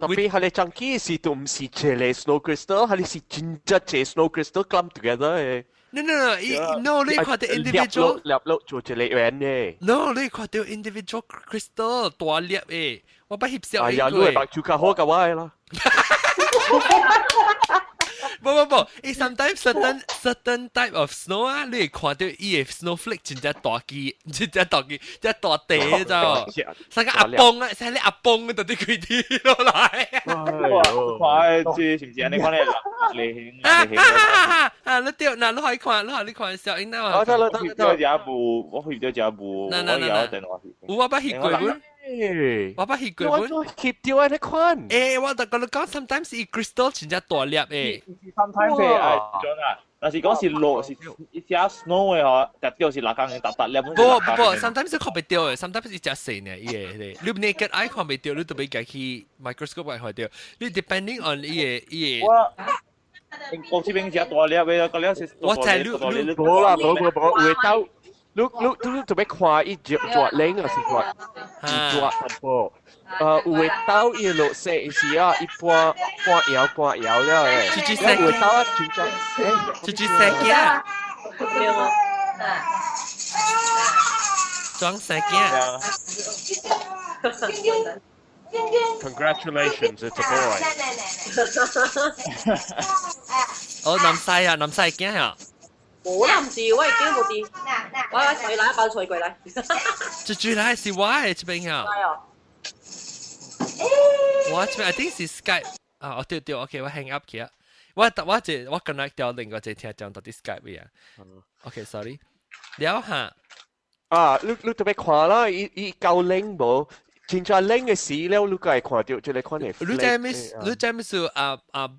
tapi 佢哋 chunky 是都唔是只嚟 snow crystal，佢哋是真正只 snow crystal clump together 嘅。No, 你看到 individual。粒粒做一粒圓嘅。No, 你看到 individual crystal 大粒嘅，我不翕相。哎呀，你係白住較好嘅話啦。不，伊 sometimes certain type of snow 啊，你會看到伊嘅 snowflake 真正大機，真大地咋？成個阿崩啊，成個阿崩嗰度啲佢啲落來。快知是唔知？你看你你掉嗱，你可以看，你看小英啊。我翕到一部，我翕有電話。我不翕過本。我不翕過本。我翕掉啊！你看。我就講 sometimes 伊 crystal 真正大粒誒。sometimes John啊，但是講是落是一隻 snow 嘅嗬，特掉是六角形特粒。不，sometimes 看唔到嘅 ，sometimes 一隻細呢，伊你 naked eye 看唔到，你特別計去 microscope 看到，你 depending on 伊。我這邊隻大粒嘅，個粒是。我在冇啦，會到。你做咩看伊做領啊？是做淡薄。會到伊落雪時啊，伊半搖了誒。會到啊，真正豬石嘅。裝石嘅。Congratulations, it's a boy. 哦，南西嘅啊。冇啦，唔是，我已經冇啲，我隨來一包隨過來。最來是我嘅這邊啊。我這邊 I think 是 Skype 啊，對，OK，我 hang up 佢啊。我 connect 掉另外一個聽眾到啲 Skype 嘅。OK，sorry。了下。你特別看啦，伊夠冷無？真正冷嘅時了，你個係看到，就嚟看嚟。你知咩事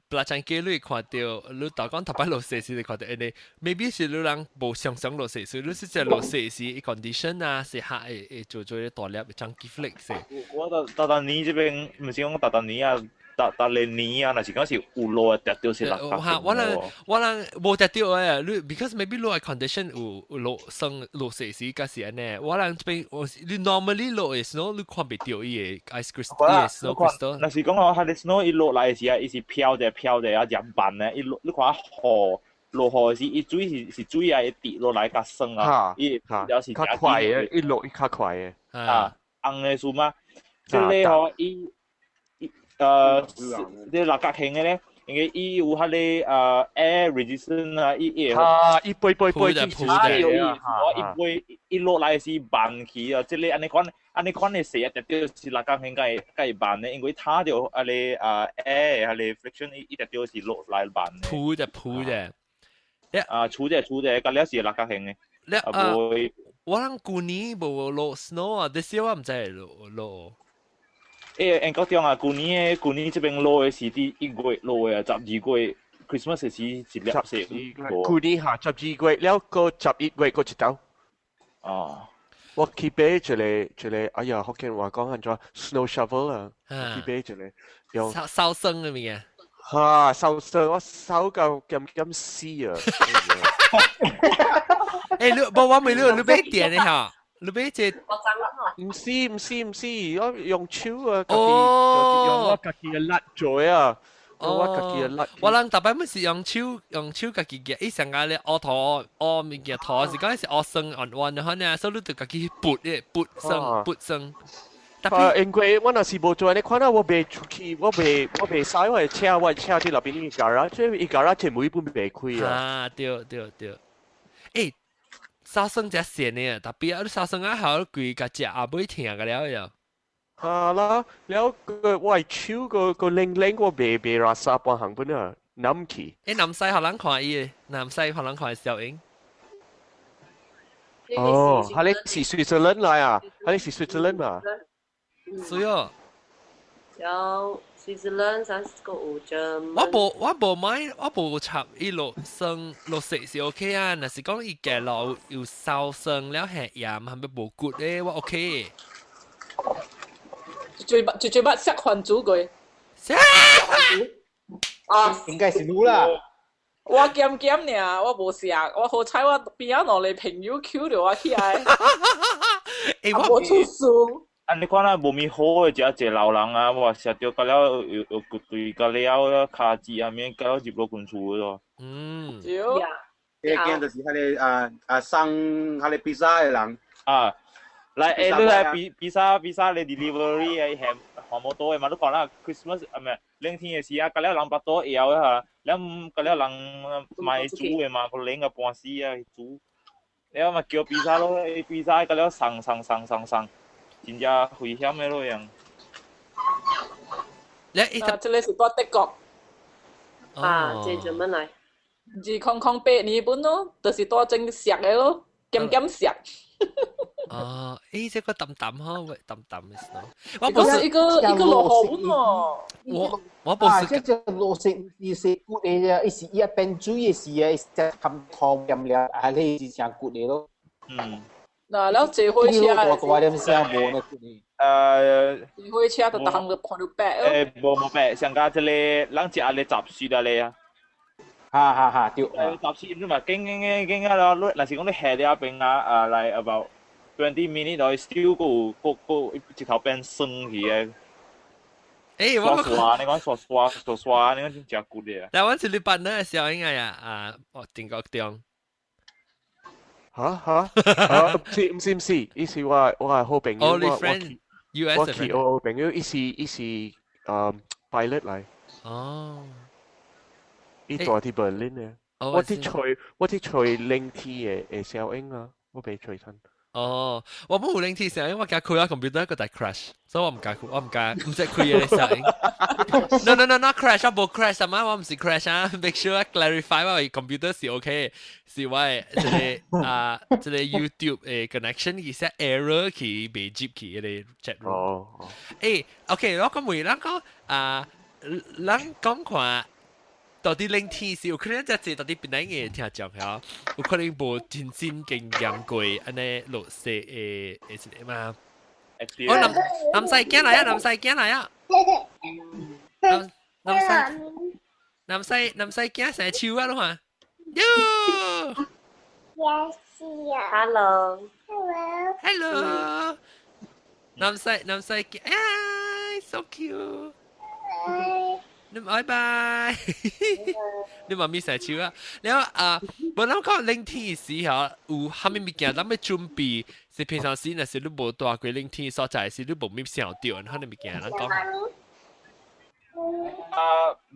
不拉長機你看到，你大講特別落雪時你看到，誒，maybe 是你人無常常落雪時，你是只落雪時 condition 啊，是下誒做啲大粒長機 flex 嘅。我達尼這邊唔是講達尼啊。達年啊，那是講是有落啊，跌到是六角形。我人冇跌到啊，你 because maybe 落 condition 有落雪時嗰時呢，我人這邊你 normally 落嘅 snow 你看唔到伊個 ice crystal，伊個 snow crystal。那是講我佢哋 snow 一落來時啊，伊是飄嘅啊，人板呢，你看雨落雨時，伊水水啊，一滴落來較酸啊，伊有時較快嘅，一落較快嘅。紅嘅樹嘛，即係嗬伊。啲六角形嘅咧，因為伊有佢哋air resistance 啊，伊杯伊落來是慢起啊，即係安尼講嘅時啊，特別是六角形梗慢咧，因為它就佢哋air 佢哋 friction 伊特別是落來慢咧。粗嘅，粗嘅，嗰啲是六角形嘅。我諗舊年冇落 snow 啊，啲時我唔知落。因國中啊，舊年這邊落嘅是啲1月落嘅啊，12月 Christmas 時一粒食舊年下12月了，個11月個一道。哦。我去買一個，哎呀，福建話講緊咗 snow shovel 啊，去買一個用收生嘅物啊。收我收到咁死啊！誒，我未你買電嘅嚇，你買隻我知啦唔是，我用手啊，用我家己嘅辣嘴啊。我人特別唔是用手家己嘅，伊上個咧學塗物件塗，是講是學生按的話呢，所以你就家己撥生。因為我若是無做，你看到我袂出去，我袂使我的車佇那邊嘅garage，伊 garage 每本袂開啊。啊，對。誒，沙生只線呢，特別你沙生啊，好貴個只阿妹聽個了呀。啦，แล้ว我手個零我未拉沙半行本啊，諗起。南西學人看伊，南西學人看小英。哦，係你是瑞士人來啊？係你是瑞士人啊？是哦。有Switzerland 30個5張。我無插伊落生落食是 OK 啊，若是講伊嘅落有燒生了係鹽係咪無骨咧？我 OK。最捌食番薯佢。啊，應該是你啦。我鹹爾，我無食，我好彩我邊仔落嚟朋友 Q 着我起來。我出書。你看啦，無咪好嘅只老人啊，我食到個了有骨對個了卡子啊面個了入落滾厝咯。有。嗰件就是迄個送迄個披薩嘅人。啊。嚟你嚟比沙你 delivery 嘅係項目多嘅嘛？你講啦 ，Christmas 唔係冷天嘅時啊，嗰啲人百多搖啊嚇，แล้ว嗰啲人賣豬嘅嘛，個冷嘅半死啊豬，แล้ว咪叫比沙咯，比沙嗰啲上，真正危險嘅咯樣。這裡是多德國。這做乜嚟？2008年本咯，就是多整石嘅咯，鹹石。這個淡嗬，淡嘅時候，我不是一個落後本哦。我不是。即係落食是骨嚟啫，伊是一邊煮嘅時啊，只冚湯飲了，係你是成骨嚟咯。嗱，แล้ว坐火車我話你唔識冇呢骨嚟。坐火車就當個看到白咯。冇白，上家這裡人食你雜碎啊你啊。哈，對。雜碎唔嘛，經啊啦，嗱是講你下啲邊啊嚟 about 20 minutes 內 still 個直頭變生去嘅。我刷，你講刷，你講真正骨嘅。但我是你班呢小應該啊，我定個點。唔是，意思我係好朋友。哦，你 friend US 我係我朋友，伊是pilot 嚟。哦。伊住喺 Berlin 嘅。我啲吹冷天嘅小英啊，我俾吹親。哦，我冇冷天小英，我驚開下 computer 個大 crash，所以我唔敢唔識開嘅小英。No crash， 我冇 crash 啊嘛，我唔是 crash 啊 ，make sure clarify 我 computer 是 OK， 是我這個 YouTube 嘅 connection 其實 error 佢未接佢嘅 chat room。OK， 我講回咱講咱講看。到底冷天是有可能只到底邊啲嘢聽講下，有可能無真心經驗過安尼落雪嘅一個嘛？南西驚嚟啊！南西驚嚟啊！南西驚成超啊！都話喲 ，Hello，南西驚啊 ，so cute。你拜拜，你媽咪成日笑啊！你話本來講冷天時嚇，有蝦米物件咱要準備，是平常時若是你無大過冷天所在，是你無咩想到，蝦米物件咱講。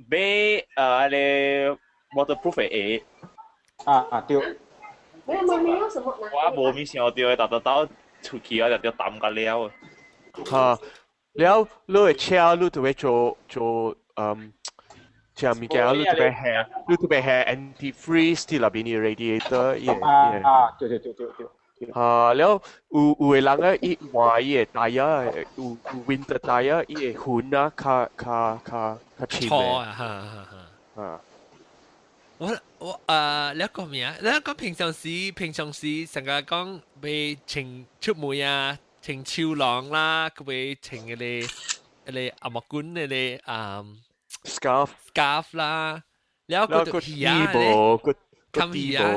買你 waterproof 嘅對。我無咩想到，到出去我就抌個料。แล้ว你嘅車你就會做像物件你特別係 anti-freeze ที่入邊嘅 radiator 對。แล้ว有嘅人咧，伊換伊嘅tire，有 winter tire，伊嘅款啊，較淺嘅。你講咩啊？你講平常時成日講被請出門啊，請超浪啦，佢被請嗰啲阿莫管嗰啲scarf 啦，แล้วก็ที่อ่ะเนี่ยคำที่อ่ะ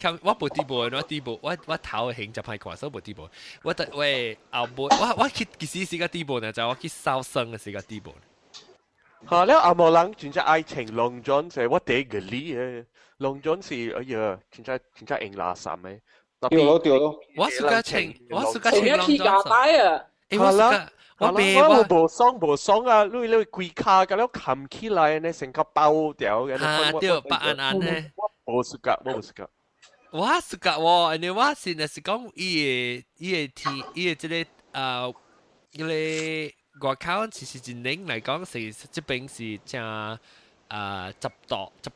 คำว่าบทที่บทว่าที่บทว่าเท้าเห็นจะพายกว่า所以บทที่บทว่าแต่喂เอาบทว่าคิด其實是個ที่บทนะ就我คิด燒生嘅是個ที่บท嚇แล้ว阿莫人真正愛穿 long john 就係我第一個理嘅 long john 是哎呀真正型垃圾嘅掉咯我是個穿 long john 啊我無爽啊！你規卡咁樣冚起來呢，成個包掉嘅。對，白暗暗呢。我冇試過。我試過喎，你我是講伊個即個嗰個外口其實真靚嚟講是這邊是正10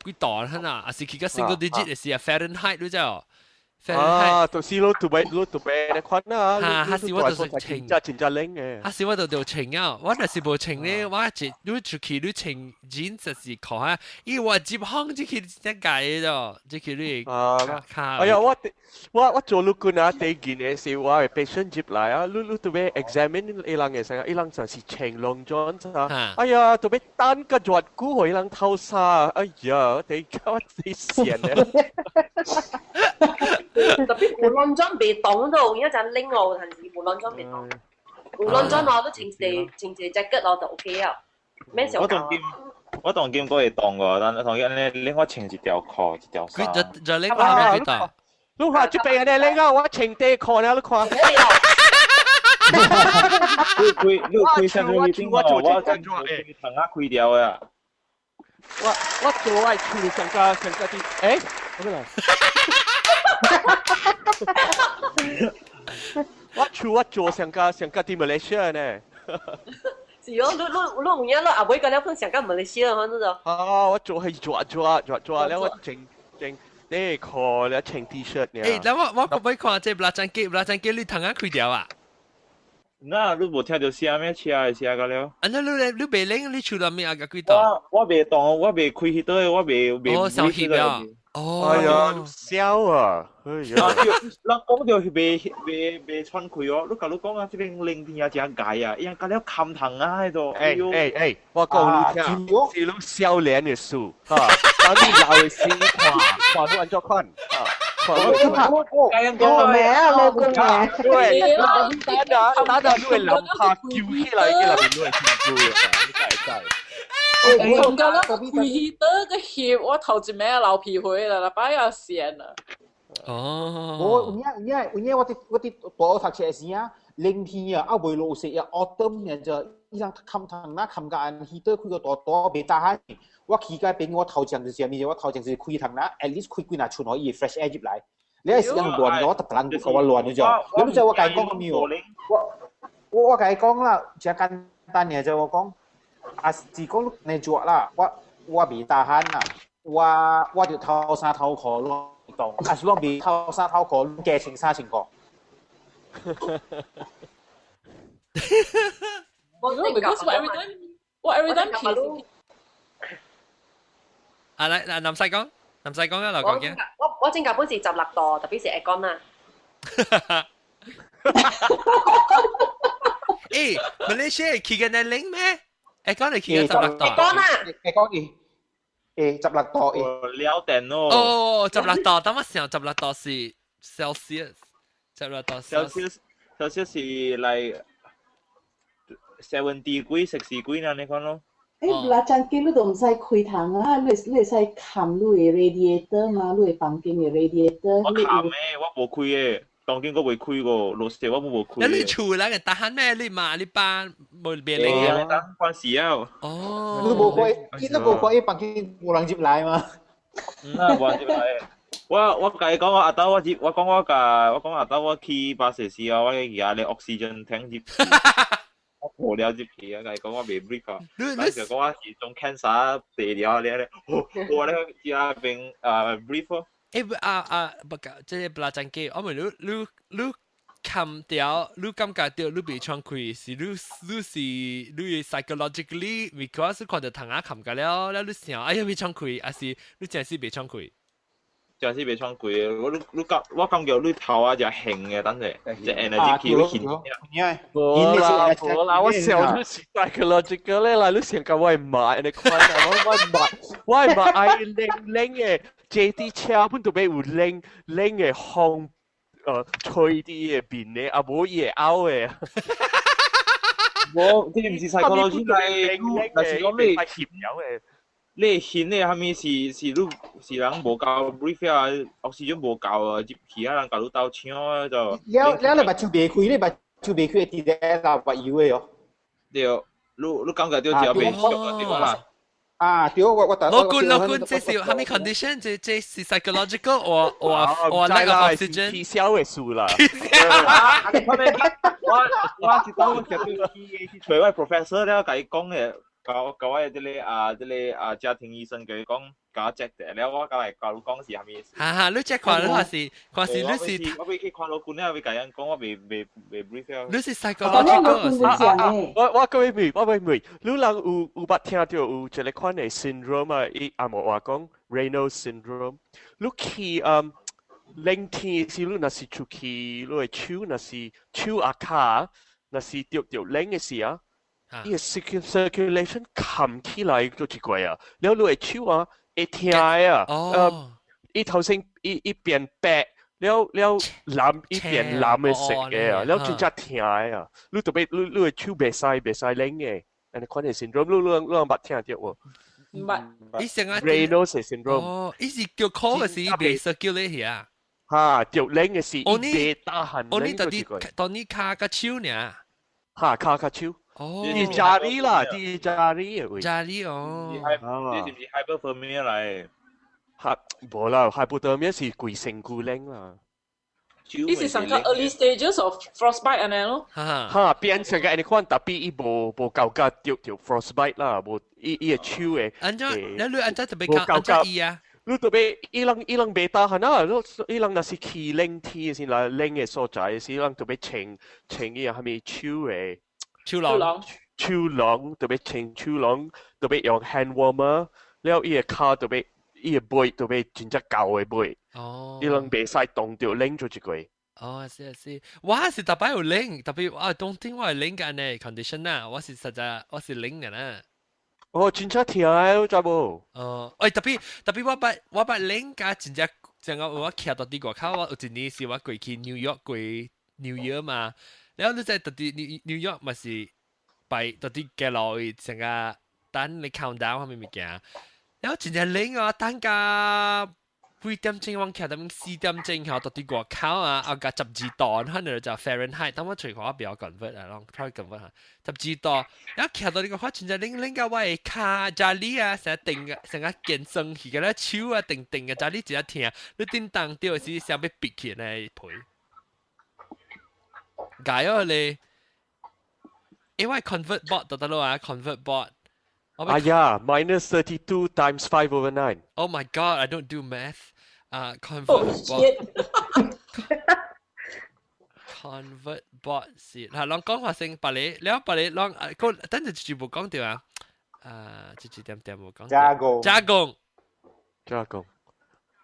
幾度啦，還是佢個 single digit 是啊 Fahrenheit 你知道？就是攞杜拜嘅款啊，下時我就是穿，真靚嘅。下時我就穿啊，我若是無穿咧，我你出去你穿 jeans 就是看下，伊話接行即係真解咗，即係你哎呀，我做陸軍啊，第一件嘅是我係 patient 接嚟啊，你杜拜 examine 伊人嘅時候，伊人就是穿 long john 啊，哎呀，杜拜單個腳骨伊人透沙，哎呀，第一個我死線咧。特別無論裝被擋到，一陣拎我陣時無論裝被擋，無論裝我都情緒 jacket 我就 OK 啊。咩時候？我當劍哥會擋㗎，但係同樣咧拎我穿一條褲一條衫。佢就拎我咩嘢？你話出邊嘅拎啊，我穿短褲咧，你看。你開上咗邊個？我真係藤下開掉啊！我做係穿上架啲，誒，咁樣。我做上架啲 Malaysia 呢。是哦，你唔嘢咯，阿妹講了碰上架 Malaysia 可能就。我做係抓了我整呢個咧穿 T-shirt 呢。誒，我可唔可以看這拉zan機你藤下開掉啊？那你無聽到聲咩？車個了。啊，那你未拎，你除咗咩啊？個幾多？我未當，我未開迄個，我未小氣啊！哦，哎呀，笑啊！哎呀，人講到未穿開哦，你甲你講啊，即個冷天啊，真解啊，伊人甲了冚藤啊喺度。誒，我講你聽，是你少年嘅事，嚇，當你老嘅時看你按照看，啊。我咩啊？我個咩？對，打你會諗下叫起來嘅入面都係跳嘅，你真係。同個啦，佢得個協，我頭一名老皮回啦，把要線啦。哦，因為我啲讀讀冊時啊，冷天啊，未落雪啊 ，autumn 呢就依張冚藤啦，冚間 heater 開個多未打開，我期間俾我頭前嘅時候，我頭前是開藤啦 ，at least 開幾拿出可以 fresh air 入嚟。你係時間亂我特別難我亂咗啫。你知我講講咩喎？我講講啦，最簡單嘅就我講。啊，是講你做啦，我未打鼾啦，我就偷衫偷褲咯，當啊是我未偷衫偷褲，嘅情況。我 every time 啊，來南西講啊，劉國堅。我正價本是十六度，特別是下乾啦。誒，Malaysia 係企緊喺零咩？講你企緊16度。講啊！講16度了電咯。哦，16度，等我想16度是 Celsius，16度 Celsius 是like 70幾60幾呢？你講咯。誒，嗱陣機你都唔使開窗啊，你使冚你嘅 radiator 嘛，你嘅房間嘅 radiator。我冚咩？我冇開嘅。當見我未開過，落雪我冇開。你厝啦，嘅打鼾咩？你嘛你班冇別嚟嘅。打關事啊！哦，你冇開，一房間冇人接來嘛？冇人接來。我甲伊講我阿兜我講阿兜我去巴士時啊，我而家咧 oxygen tank 接。我無聊接去啊，甲伊講我未 break 啊。但係講我是種 cancer 地了咧，我咧只阿邊brief。不搞，即係不拉真機。我問你冚掉，你感覺到你被衝開，是你 psychologically because 看到同阿冚㗎了，你想哎呀被衝開，還是你真係被衝開？真係被衝開，我感覺你頭啊就興嘅，等陣即 energy 佢會顯。我啦，我想你是 psychological 咧，啦，你想講我係買你看啊，我係買愛拎嘅 JD 車本度俾有拎嘅風。吹啲嘢變嘅，啊冇嘢拗嘅。我啲唔是細個攞出嚟，但是講你協有嘅，你顯咧係咪是人冇教 brief 啊，學士長冇教啊，接其他人教到鬥槍啊就。你把手別開，你把手別開啲咧，嗱畫油嘅哦。對，你感覺到就被燒嘅地方啦。啊，對，我觀，這是係咪 condition？這是 psychological or lack of oxygen？氣消嘅數啦。我知道我其實去除位 professor 咧，佢講嘅，教我啲家庭醫生佢講教隻嘅，แล้ว我教嚟教講是係咩？哈，你隻看你是我未去看老官咧，未教人講我未 brief 你是 psychological。我各位妹，你人有捌聽到有一個款嘅 syndrome 啊？伊阿無話講 Raynaud syndrome。你去冷天時，你若是出去，你嘅手若是手啊卡，若是着冷嘅時啊。伊個 circulation 冚起來就奇怪啊！แล้ว你嘅手啊會痛啊！伊頭先伊變白，แล้ว藍伊變藍嘅色嘅啊！แล้ว真正痛啊！你特別你嘅手袂使冷嘅，安尼款嘅 syndrome， 你捌聽到無？唔係，伊成啊 Raynaud syndrome。哦，伊是叫 cold 嘅時，伊袂 circulate 啊。嚇，着冷嘅時，伊袂打寒冷就奇怪。當你卡個手呢？嚇，卡手。哦，啲咖喱啦，啲咖喱嘅會。咖喱哦。你是唔是 hyperthermia 嚟？冇啦，hypothermia 是攰性固冷啦。呢是上個 early stages of frostbite 安尼咯。嚇，變成個安尼款，特別伊無夠加着 frostbite 啦，無伊個手嘅。你安怎特別講安怎伊啊？你特別伊人袂打寒啊，伊人若是去冷天先啦，冷嘅所在時，伊人特別穿伊係咪手嘅？超冷特別清超冷，特別用 hand warmer， แล้ว伊個腳特別伊個背特別真正舊嘅背，伊人袂使凍到冷咗一個。哦，是，我是特別有冷，特別我冬天我係冷嘅呢 condition 啊，我是實在我是冷嘅啦。哦，真正痛啊，知無？哦，特別我把冷嘅真正我徛到啲外口，我有一年是我過去 New York 過 New Year 嘛。แล้ว你在特啲 New York 咪是ไป特啲嘅路成個等你 countdown 係咪物件？แล้ว真係冷啊！等個8點鐘我徛到4點鐘後特啲外口啊，我個12度，可能就 Fahrenheit。等我隨口比較 convert 啊，攏 try convert 下12度。แล้ว徛到呢個話真係冷個我係卡扎里啊，成日定嘅，成日健身起嘅咧手啊定嘅扎里真係痛，你叮當掉時想要逼起來陪。解咗你，因為 convert bot 得咯啊 ，convert bot。哎呀 ，-32 times 5/9。Oh my god! I don't do math. Convert bot. Convert bot 是，係攏講話先，白你，แล้ว白你攏個，等陣全部講掉啊。直點冇講。加工。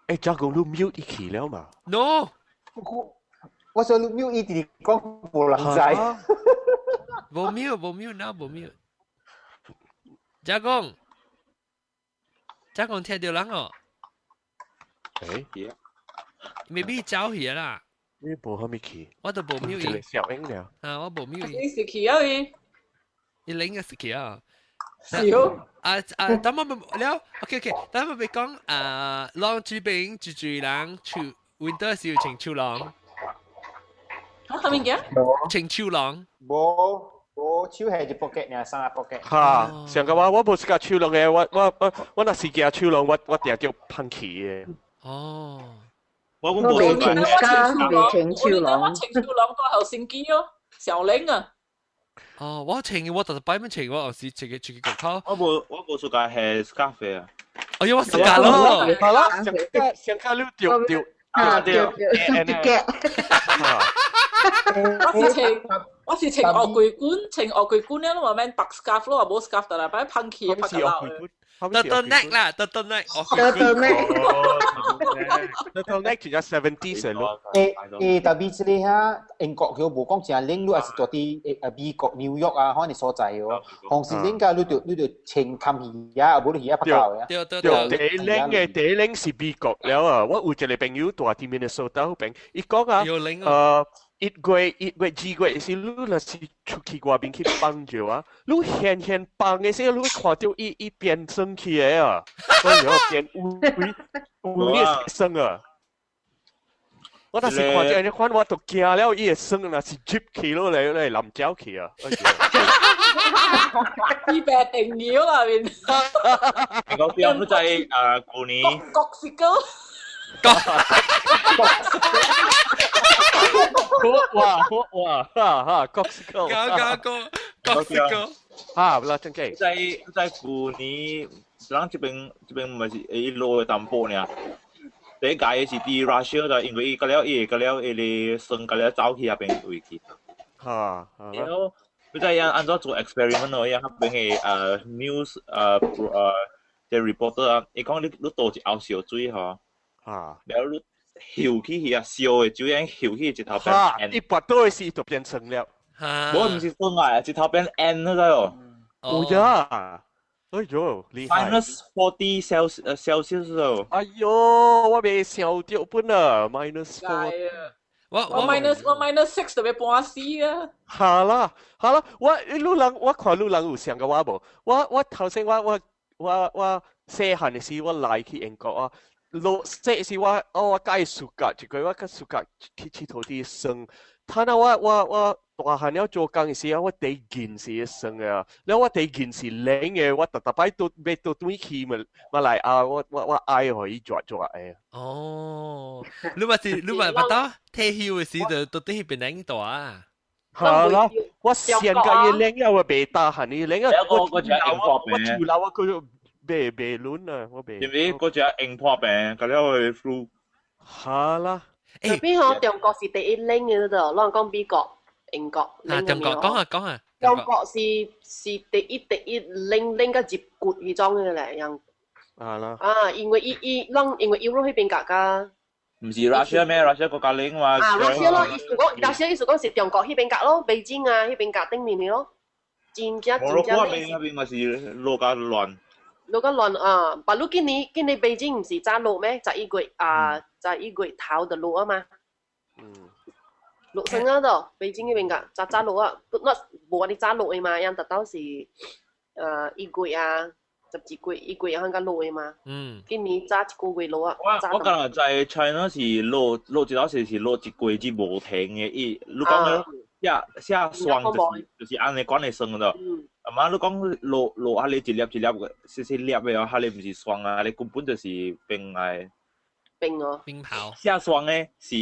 誒，加工你 mute 一起了嘛 ？No。我想你 mute 一啲講冇人知。冇 mute now 冇 mute。加工聽到人哦。maybe 走去啦。你冇蝦米去？我都冇 mute。一個小英了。我冇 mute。你是去啊伊？你零嘅是去啊？是。等我了 ，OK， 等我咪講浪住邊住人出 winter 時要穿秋浪。係咪嘅？穿秋浪。冇手係一 pocket 呢，三個 pocket。嚇，上個我冇試過秋浪嘅，我若是驚秋浪，我定叫噴氣嘅。哦。我未穿秋浪，我穿秋浪過後先見咯，小冷啊。哦，我穿我特擺咩穿我是自己個口。我冇暑假係 scarf 啊。哎呀，我暑假咯。係啦，上卡你掉。我是穿惡鬼管，穿惡鬼管咧，我話咩白 scarf 咯，話冇 scarf 但係擺噴氣噴㗎啦。turtleneck 啦 turtleneck turtleneck 仲有70成咯。tapi 這裡哈，英國佢冇講正領，你係是做啲美國紐約啊，可能所在喎。紅是領㗎，你就穿冚戲啊，冇你戲啊拍到嘅。對，第一領是美國了啊！我有一個朋友住喺Minnesota嗰邊，伊講啊，1月2月是你若是出去外邊去放照啊，你現放嘅時候，你會看到伊變生起來啊，所以變烏嘅生啊！我當時看到你看我都驚了，伊嘅生若是接起落嚟淋椒去啊！伊病定料啦邊。我點都在舊年。國士哥。哇，Costco，啊，啦，真嘅。在舊年，咱這邊唔係一路嘅淡薄呢。第一屆嘅是啲 Russia 就因為伊個了你生個了走去那邊回去。然後佢在按照做 experiment 咯，然後嗰邊嘅news 嘅 reporter 啊，伊講你倒一熬燒水嗬。然後你搖起啊，燒嘅酒樣搖起一頭變 N， 一拔刀嘅時就變成了。我唔是生啊，一頭變 N 嗰度。有呀，哎呦，厲害。-40 Celsius 咯。哎呦，我未想到本啊，-4。我 -6 就要半死啊！好啦，我看路人有上個我無，我頭先我細漢嘅時我來去英國啊。這是我介暑假，一個我介暑假去佚佗啲生，睇下我大漢了做工嘅時候，我第一件事生啊，แล้ว我第一件事領嘅，我特擺到咩到對起咪嚟啊，我愛可以做誒。哦，你話不到退休嘅時就到底邊領度啊？係啦，我上個月領我未大漢嘅領啊，我住樓啊佢。未輪啊，我未。點解嗰隻硬破病，咁樣去 flu？係啦。誒，邊個中國是第一領嘅度？攞講美國、英國。中國講下。中國是第一領個接骨嗰種嘅咧，樣。係啦。啊，因為伊Europe 嗰邊格㗎。唔是 Russia 咩 ？Russia 國家領嘛。Russia 咯，Russia 意思講是中國嗰邊格咯，北京啊嗰邊格頂面嘅咯。真正。我嗰邊咪是羅家亂。落個亂啊！但係今年北京唔是揸落咩？就一月頭就落啊嘛。落成嗰度，北京嗰邊㗎，揸落啊！冇我哋揸落嘅嘛，因特登是一月啊，12月一月香港落嘅嘛。今年揸一個月落啊。我今日在 China 是落一道時是落一個月至無停嘅，你講嘅下霜就是按你管你生嘅阿媽，你講落下你一粒嘅，細粒嘅，下你唔是霜啊，你根本就是冰啊！冰哦，冰雹。下霜咧是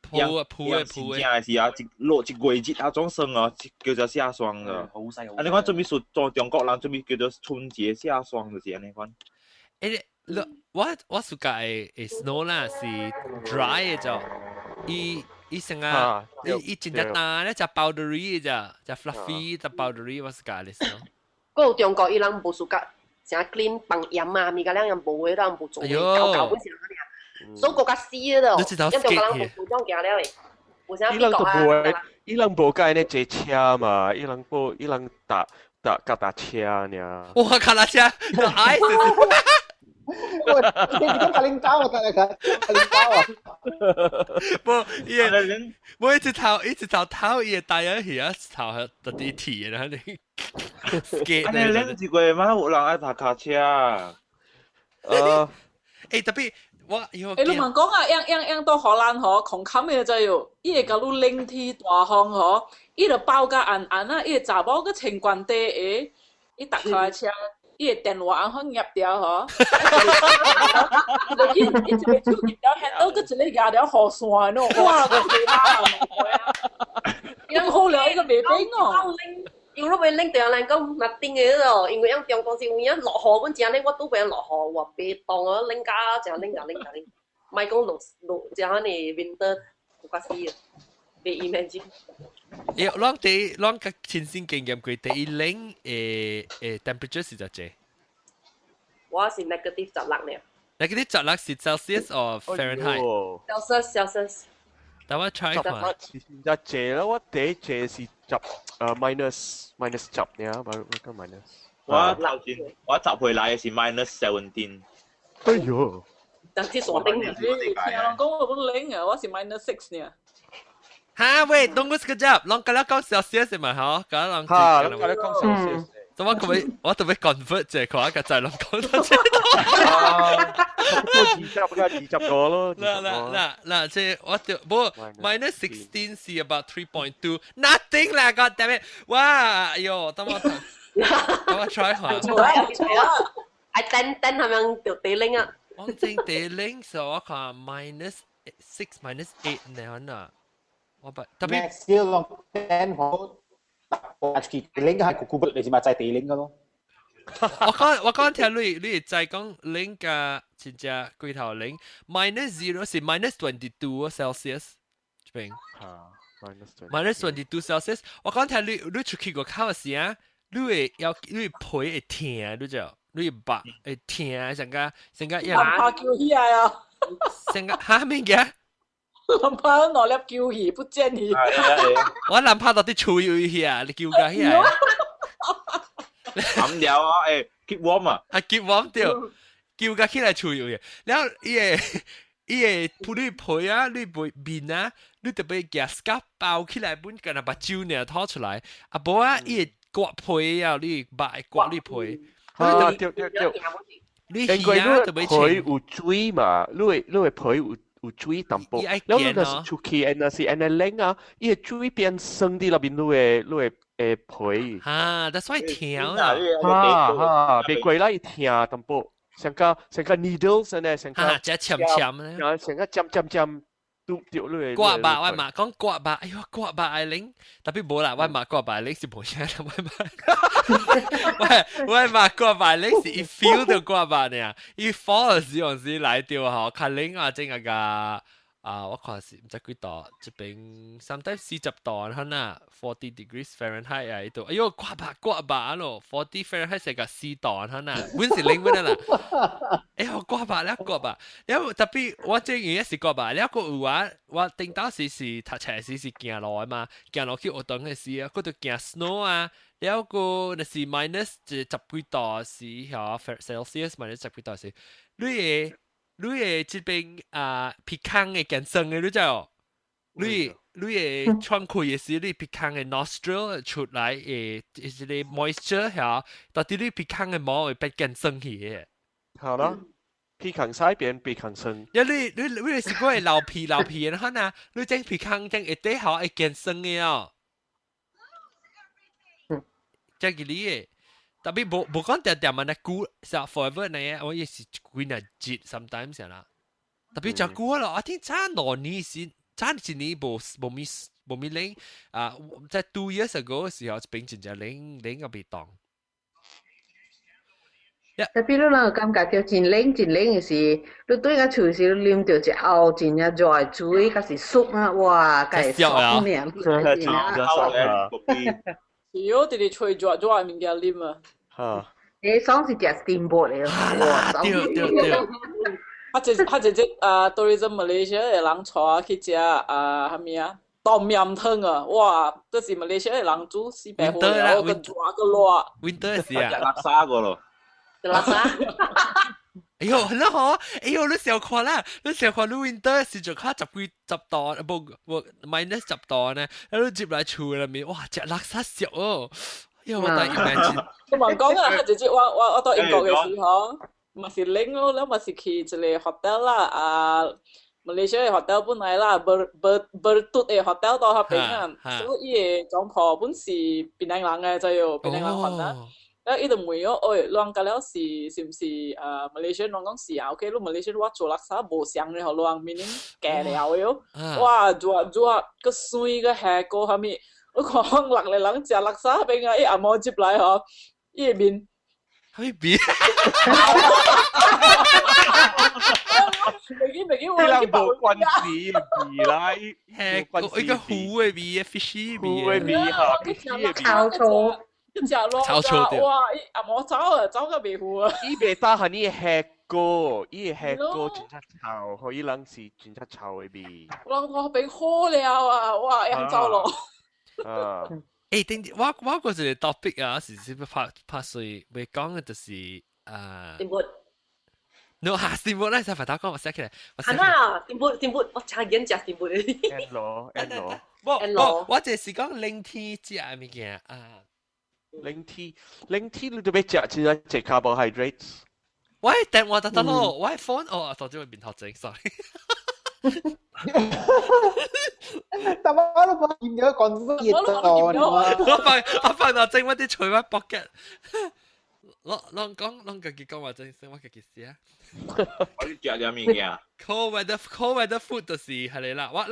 鋪嘅是啊，落一個月那種霜啊，叫做下霜啊。好細好。你講準備說中國人準備叫做春節下霜就是安尼講。我暑假嘅 snow 啦是 dry 嘅啫，伊成啊，伊真正大咧，只 powdery 只 fluffy 只 powdery 我暑假嘅 snow。嗰個中國伊人無暑假，成 clean 放鹽啊，咪個兩樣無嘅，人無做嘅，搞本上嗰啲啊，所以國家死喺度，因中國人無種行了誒，無啥美國啊。伊人無介呢坐車嘛，伊人搭車呢。哇，腳踏車，唉！喂，你講格林膠啊，格林膠啊！我一直頭伊帶咗去啊，頭係特啲鐵然後你，skate。你兩隻鬼媽有人愛搭卡車啊？特別我要。你問講啊，樣到荷蘭嗬，窮冚嘅就要，伊個搞到冷天大風嗬，伊就包架硬啊，伊查某個情關地誒，伊搭卡車。伊個電話好入掉嗬，伊一個手入掉，handle 個一個壓掉好酸咯，哇個死啦！ยัง好了一個未俾我。因為我拎對人講那頂嘅咯，因為樣中國是有影落雨，阮正咧我都俾人落雨，話別當啊拎架，正拎，咪講落正下呢 winter 好鬼死啊！你 imagine。啷個親身經驗過第一零temperature 是幾多？我是 negative 16呢。negative 16是 Celsius or Fahrenheit？ Celsius。但我 try 下。就借啦，我第一借是minus 10呢，我講 minus。我集回來是 -17。哎呦！但係鎖定嘅。聽人講我本零啊，我是-6呢。Ha, wait, tunggu sekejap. Long kalau kau Celsius mà hả? Kalau long kalau kau Celsius. 咁我特別 convert 啫，佢話就係long講多啫。20個咯。嗱，即係我不過 -16 是 about 3.2 nothing 啦 ，God damn it！ 哇，哎呦，等我 try 下。I 10係咪條地零啊？我正地零，所以我看-6 -8呢。特別 Next year 咯，10好，HK 零係個股本，你先咪在地零嘅咯。我講聽你就係講零嘅真正龜頭零，-0是-22 Celsius， 明？-22 Celsius。我講聽你出去個考試啊，你會皮會痛，你就你白會痛，成個一怕叫起來啊！成個嚇咩嘅？諗怕攞粒叫魚不見魚，我諗怕到啲醋要去啊！你叫架去啊！咁有啊，keep warm 啊，係 keep warm 掉，叫架起來醋要嘅。然後伊個你皮啊，你面啊，你特別夾 scalp 包起來，本個那把椒呢拖出來，啊無啊，伊刮皮啊，你白刮你皮，對，你魚啊特別皮有水嘛，你會皮有水淡薄，然後你若是出去，若是安尼冷啊，伊個水變酸啲入邊，你會皮。啊 ，that's why 甜啊。別貴啦，伊甜淡薄，成個 needles 呢，成個只甜咧，成個尖，都掉落。刮白我嘛講刮白，哎呦刮白係零，特別冇啦，我嘛刮白零是冇嘢啦，我嘛刮白零是一 feel 到刮白呢，一 fall 時用時來掉嗬，看零啊正個我看是唔知幾度，這邊 sometimes 40度可能40 degrees Fahrenheit 啊，呢度，哎呦刮白咯，40 Fahrenheit 成個4度可能，本是零本啦，哎呦刮白，然後特別我正嘢是刮白，然後個有我頂到時讀冊時是行路啊嘛，行路去學堂嘅時啊，嗰度行 snow 啊，然後個那是 minus 10幾度時嚇 Celsius minus 10幾度時，你嘅這邊鼻腔嘅健身嘅，你知道？你嘅窗開嘅時，你鼻腔嘅 nostril 出來誒，即係 moisture 嚇，到底你鼻腔嘅毛會變健身去嘅。好啦，鼻腔曬變鼻腔身。你是講係流皮嘅，可能你整鼻腔整一啲好係健身嘅哦。即係你嘅。tapi bukan tiap-tiap mana ku forever na ya,我也是幾日節 sometimes 啦。tapi 就估咯，我聽差兩年先，差一年冇咪零啊，在 2 years ago 嘅時候，變成就零個被當。tapi 你啷個感覺叫真冷嘅時，你對個廚師啉到隻熬真呀熱水，嗰時熟啊，哇，梗係爽呢！有啲吹熱嘅物件啉啊！嚇！你爽是食 steamboat 嚟咯，對。他姐tourism Malaysia 嘅人帶去食係咪啊？Tom Yum湯啊！哇，這是 Malaysia 嘅人煮四百好料，個熱個熱。Winter 是啊，垃圾個咯。垃圾。哎呦，很好！哎呦，你小看啦，你 winter 是就卡10度，冇 minus 10度呢，然後接來厝裏面，哇，隻垃圾食哦！因為我第一imagine。我問講啊，直接我到英國嘅時候，咪是零咯，然後咪是去一個 hotel 啦，Malaysia 嘅 hotel 本來啦，Bertut 嘅 hotel 到嗰邊啊，所以伊個總鋪本是檳城人嘅，就要檳城人混啦。แล้วอีตัวมวยก็ลองกันแล้วสิมสิมาเลเซียลองต้องเสียโอเคลูกมาเลเซียว่า做รักษาโบเสียงเลยเขาลองมีนิ่งแก่แล้วอยู่ว้าจัวก็ซุยก็แหกก็ทำมีลูกของหลักเลยหลังจากรักษาเป็นไงอ่ะมอจิบไหลเหรออีบินให้บิน你兩部軍事味啦，係一個糊嘅味，fishy 糊味，嘅味嚇，fishy 嘅味。臭臭，一隻落臭臭啲哇！阿冇走啊，走個味糊啊！伊袂打係呢吃過，伊吃過真係臭，可以冷是真係臭嘅味。我俾好了啊！哇，又走落。啊！誒，我嗰陣 topic 啊，是拍水未講嘅就是點撥？ no 下節目咧就快打講我寫起來，係啦，點撥，我差緊隻點撥。N 羅，我就是講零天食嘅物件啊。零 T 你都要食真係食 carbohydrates。喂，但我得咯，我 phone 哦，當咗會變學整 ，sorry。但我都發現咗講乜嘢咗，我放到整我啲除乜 pocket。啷個結講話真係我嘅意思啊！我啲食啲物件。cold weather food 就是係你啦，我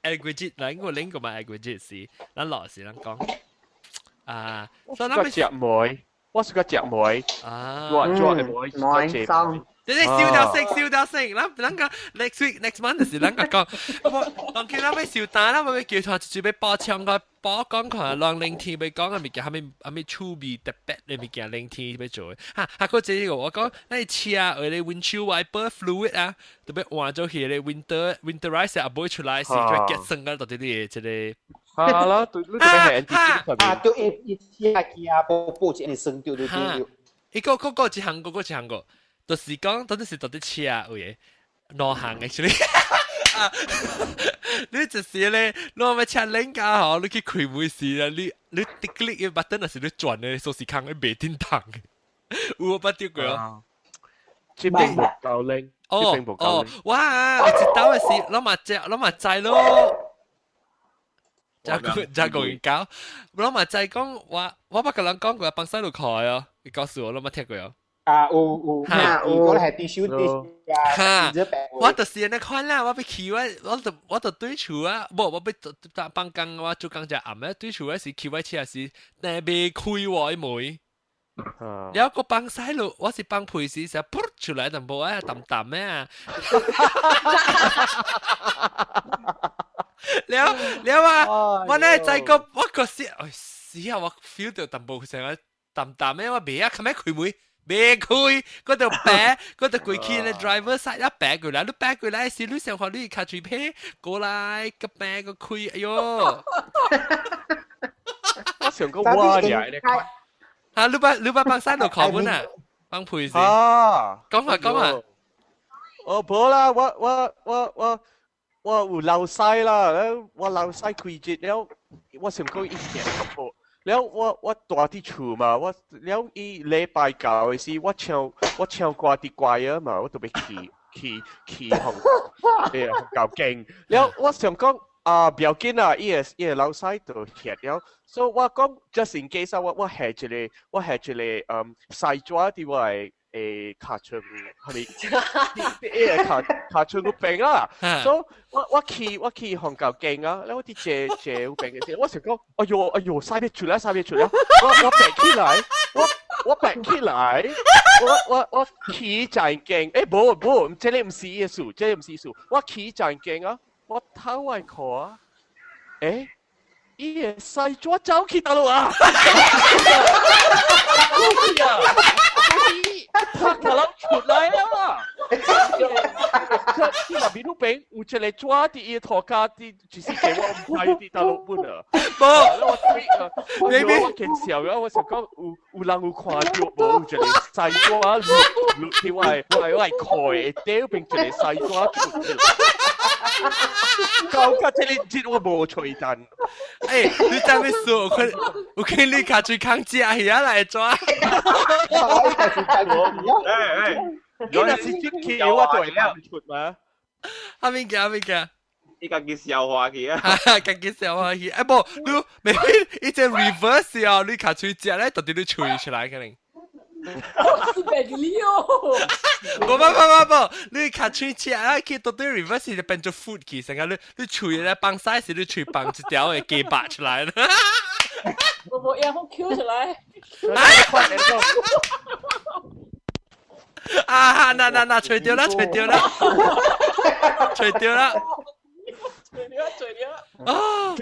aggregate 嗱，我拎個咪 aggregate 是，咱落時咱講啊，所以咱咪食梅，我是個食梅啊，做係梅，桑。你笑到聲，咱個 next month 就是咱個講，當見咱要笑單，咱要叫佢直接俾包槍個包講佢，讓零天要講嘅物件，係咪趣味特別嘅物件，零天要做嚇，下個這個我講，你車啊，你 windshield wiper fluid 啊，特別換咗佢你 winterize 啊，唔會出來時，佢結霜啊，到底啲嘢即係。係啦，對，你係 anti 對，一車啊，報紙你升掉對對。一個一行過。就是講，到底是到底車啊，喂，兩行 actually， 你就是咧，攞咪車領架嗬，你去開門時啦，你click 嘅 button 係你轉咧，數時坑喺未天堂嘅，有冇丟過？這邊冇夠拎，哦，哇，我知道嘅是攞埋仔咯。就講搞，攞埋仔講話，我不個人講過幫細路開啊，你告訴我，攞冇聽過啊？有，嗰係啲小啲啊，我就是安尼看啦，我被氣我就對厝啊，我被幫工我做工就暗咧，對厝嗰時氣位車是但係未開喎梅，有個幫細路，我是幫陪時時噗出來就冇啊，淡咩啊？你話我呢在個我個時，死啊！我 feel 到淡薄成個淡咩？我未啊，琴日開梅。未開，嗰度擺，嗰度過去咧 driver side 一擺過來，你擺過來時，你想話你卡住皮過來個擺個開，哎呦！我想講哇呀，你看，啊，你把幫山度考本啊，幫陪先。講下。哦，冇啦，我有流曬啦，我流曬開節了，我想講一件個。แล้วว่าตัวที่ชูมาว่าแล้วอีเล่ไปเก่าสิว่าเชียวกว่าที่กว่าเยอะมาว่าตัวไปขี่ของของเก่าเก่งแล้วว่า想講不要緊啊伊老細就學了所以我講 just in case 我係一個細抓啲我係卡槍係咪卡槍個病啦所以我ขี่ของเก่าเก่ง啊แล้วที่เจ個病嘅時我想講哎呦曬別出來我病起來我病起來我ขี่真勁冇這裡唔是意思我ขี่真勁啊我偷外殼啊伊細抓走去大陸啊他可能出來了嘛？ที่แบบลูกเป็นอุจจาระจ้าที่อีทอการที่只是給我唔係啲大陸本啊。冇，我睇我見時候我想講有人有看到冇อุจจาระ細抓ที่ว่าคอยเดี๋ยวเป็นอุจจาระ細抓出嚟。搞個這裡節我冇吹彈。你真係說我看你卡住扛架起來抓。今日是出奇我對啦，出嘛？阿邊個？依家叫笑話嘅啊！家己笑話嘅，不，你未必一隻 reverse 啊！你卡住隻咧，到底你吹出來嘅呢？我是白哩哦！不，你卡住隻啊，佢到底 reverse 就變做 food 其實啊，你吹咧放曬時，你吹放一條嘅雞巴出來啦。我也好 Q 出來。啊，那除掉啦，除掉啦，除掉啦。啊！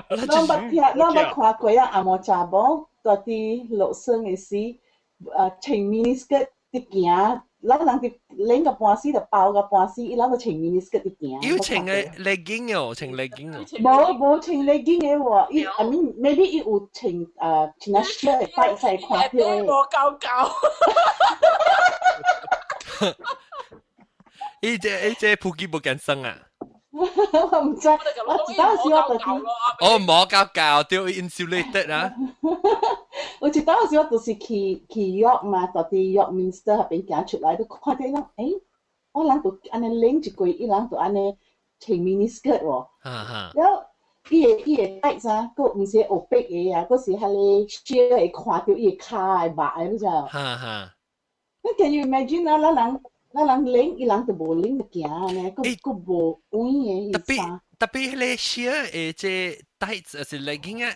咱捌看過啊，阿毛查某到啲路上嘅時，穿 mini skirt 啲行，咱人哋領個半時就包個半時，伊人就穿 mini skirt 啲行。要穿嘅 legging 哦，穿 legging 哦。冇穿 legging 嘅喎，伊 I mean maybe 伊有穿穿 shirt 帶晒看到嘅。我教教。呢隻普吉冇緊生啊！我唔知，我知當時我就係，我冇教掉 insulated 啊！我知當時我就是去約嘛，到啲約 Minster 嗰邊行出來，都看到人，誒，我人就安尼領一個，伊人就安尼穿 mini skirt 喎，然後伊個帶衫，佫唔是黑白嘅啊，佫是迄個 shirt 會看到伊個骹嘅白，你知道？你 can you imagine 啊？咱人領，伊人就無領就行咧，佫無換嘅特別迄個 shirt 誒，即帶子是 legging 啊，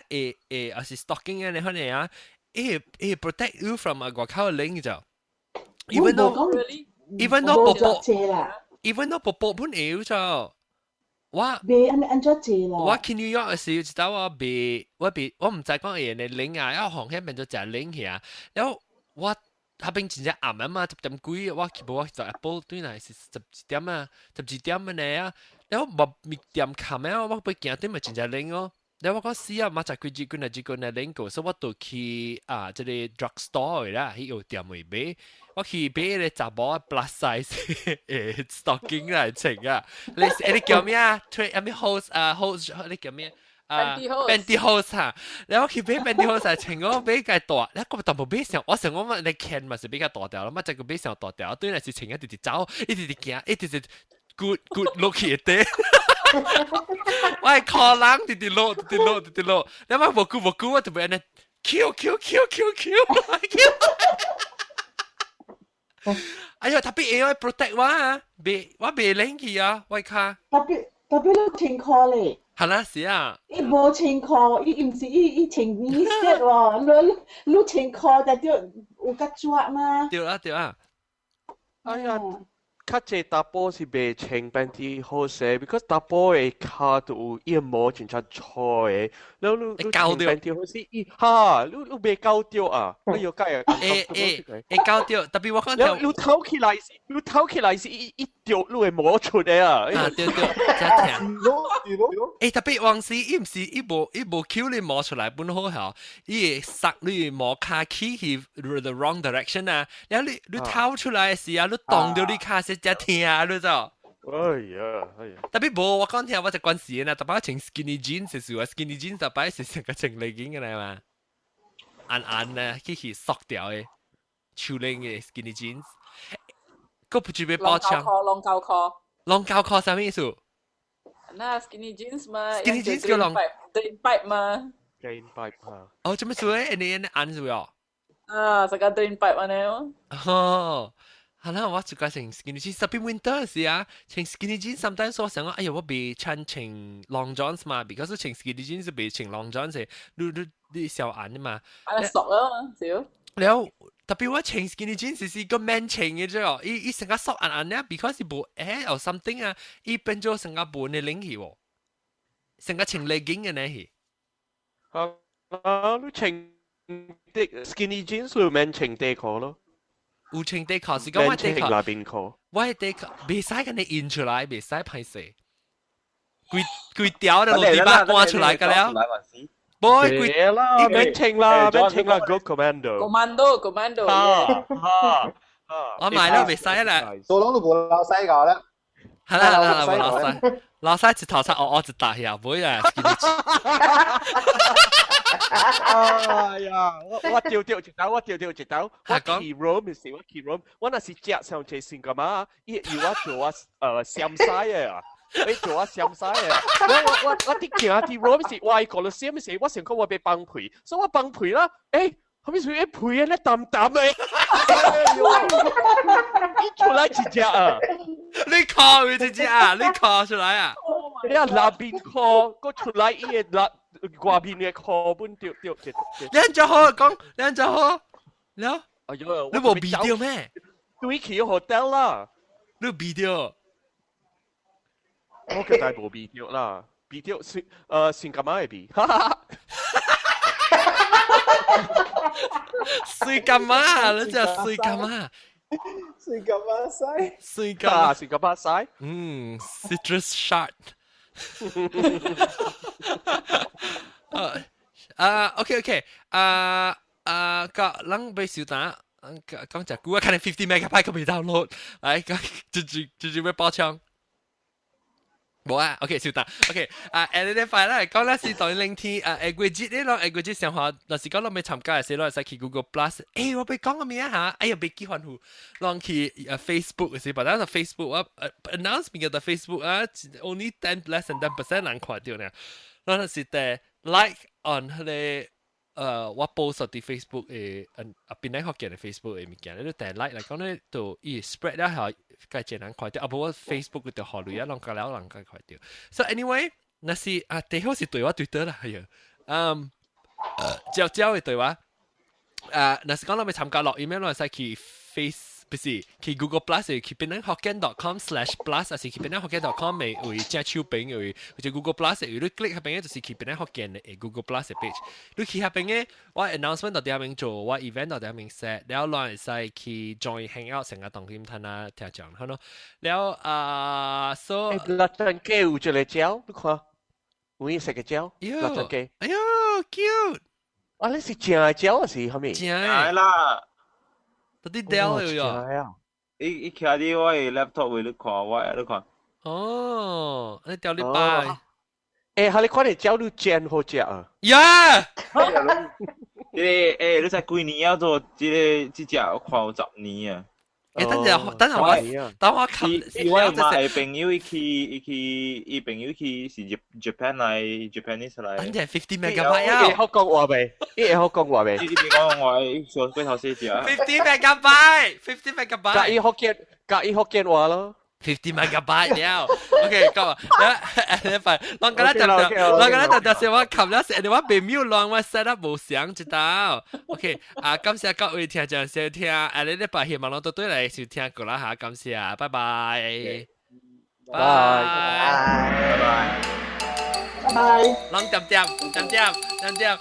還是 stocking 啊，你可能啊，protect you from 外口領就。even though 波波本會就，袂安怎濟啦？我去 New York 嘅時候，知道我唔知講嘢呢領啊，因為航向變咗就領去啊，然後我。下邊真正暗啊嘛，10點幾，我去我就 Apple 對嚟是12點啊，12點嘅呢啊，然後冇10點冚啊，我被驚對咪真正領哦，然後我講死啊，馬扎佢幾個呢領過，所以我就去即係 drugstore 啦，喺有店會買，我去買咧雜貨 plus size stocking 嚟穿啊，你叫咩啊？推咩 hose 你叫咩？pantyhose 嚇，然後佢俾 pantyhose 係情我比較大，一個淡薄比上，我想我咪你 can 咪是比較大條啦，乜就個比上大條，對嚟是情一直走，一直行，一直 good look 嘅，我係靠人直直落，你咪無辜我就俾人哋 kill，哎呀，特別要 protect 我啊，我別拎去啊，我卡，特別你穿褲咧。係啦，是啊。伊無穿褲，伊唔是伊穿 mini skirt 喎，你穿褲就叫有較抓嘛。對啊。哎呀，較濟打波是袂穿 pantyhose ，because 打波嘅腳都有毛真正粗嘅，然後你穿 pantyhose，你袂搞掉啊？你要解啊？會搞掉，特別我講條，你偷起來是一掉你會毛出嚟啊！對，真係。特別往時伊唔是伊無 Q 你毛出來本好效，伊會塞你毛卡起去 the wrong direction 啊！然後你偷出來嘅時候，你擋到你卡實只痛啊！你知道？哎呀！特別無我講聽我就關事啦，特別穿 skinny jeans 嘅時候 ，skinny jeans 特別係成個穿 legging 嘅嚟嘛，硬啊，去索掉嘅，超靚嘅 skinny jeans。個不具備包槍。long 膠褲啥意思？那 skinny jeans 嘛 ，skinny jeans 叫 drain pipe 嘛。drain pipe 啊。哦，做咩做咧？你硬是喎？成個 drain pipe 嘛呢？哦，係啦，我就講成 skinny jeans，特別 winter 時啊，穿 skinny jeans sometimes 我想講，哎呀，我未穿 long johns 嘛，because 穿 skinny jeans 未穿 long johns，你小硬啊嘛。熟啊嘛，少。然後特別我穿 skinny jeans 是個 man 穿嘅啫，伊成個索硬咧 ，because 伊無or something 啊，伊變咗成個半嘅領去喎，成個穿 legging 嘅呢去。你穿啲 skinny jeans 你 man 穿短褲咯。有穿短褲是講我短褲，那邊褲，我係短褲，未使咁你印出來，未使歹勢，規條的落地板搬出來㗎了。boy， 別啦，免清啦，Go Commando。我買咗未使啦。做佬都冇老細㗎啦。係啦，冇老細，老細一頭出我一大下妹啊！哎呀，我掉一刀，我騎 room 時，我騎 room，我那是隻上隻先㗎嘛，要我做上曬啊！你做我上曬啊！我啲行啲 room 時，我講到閃時，我想講我被崩潰，所以我崩潰啦。後面水一賠啊，你淡嘅，一出來一隻啊！你靠佢一隻啊！你靠出來啊！你啊那邊靠，個出來伊個那外邊嘅靠本掉。你就好講，你就好，你哎呦，你冇video咩？對去 hotel 啦，你 video 我個大無 video 啦，video 算咁樣嘅 B， 哈哈。水幹嘛？你只水幹嘛？水咁啊西，水幹嘛？算咁樣曬。citrus shot。OK，個人俾小打，講隻股啊，可能50 megabyte 佢未 download，嚟直要爆槍。冇啊 ，OK 小打 ，OK 你哋快啦，講啦是當零天季節呢咯，季節上下，若是講我未參加嘅時，攞嚟去 Google Plus， 我俾講個咩啊嚇，俾幾歡呼，攞去Facebook 嘅時，但係 Facebook 啊 announcement 嘅 Facebook 啊 ，only less than 10% 人看到呢，攞是嘅 like on 佢哋我 post 喺 Facebook 邊啲學嘅 Facebook 嘅物件，你都訂 like 嚟講咧，就spread 一下。介隻人快啲，啊不過 Facebook 嗰條學類一浪格了浪格快啲。So anyway， 那是最好是對話 Twitter 啦，係朝嘅對話，那是講我哋參加落 email 落去去 Face， 不是去 Google Plus， 去邊啲hokkien.com/plus， 還是去邊啲 hokkien.com 嘅會正手柄嘅，或者 Google Plus 嘅，你 click 下邊嘅就是去邊啲 hokkien 嘅 Google Plus 嘅 page， 你去下邊嘅我 announcement 到底下邊做，我 event 到底下邊 set， 然後攞嚟使去 join hangout 成個當天睇啊聽講，係咯，然後so 辣陣雞有一個膠，你看，有影食嘅膠，辣陣雞，哎呦 cute， 啊你是正嘅膠還是係咪？正係啦。到底 Dell 有啊！伊徛伫我嘅 laptop 位你看，我你看。哦，你掉你拜。下你看你膠你煎好食啊！呀！你才幾年要做這隻看有10年啊！等下我佢我媽嘅朋友伊朋友去是 Japan 來 Japanese 來。等陣50 megabyte 啊！你好講話未？你好講話未？你別講我上幾頭寫字啊！50 megabyte，50 megabyte。隔一福建話咯。50 megabyte 了，OK，夠啊！你快，我覺得是我琴日食，你話被秒浪，我 set up 冇想知道。OK，感謝各位聽眾收聽，你哋把希望攞到對嚟收聽過啦嚇，感謝，拜拜，拜拜。浪點，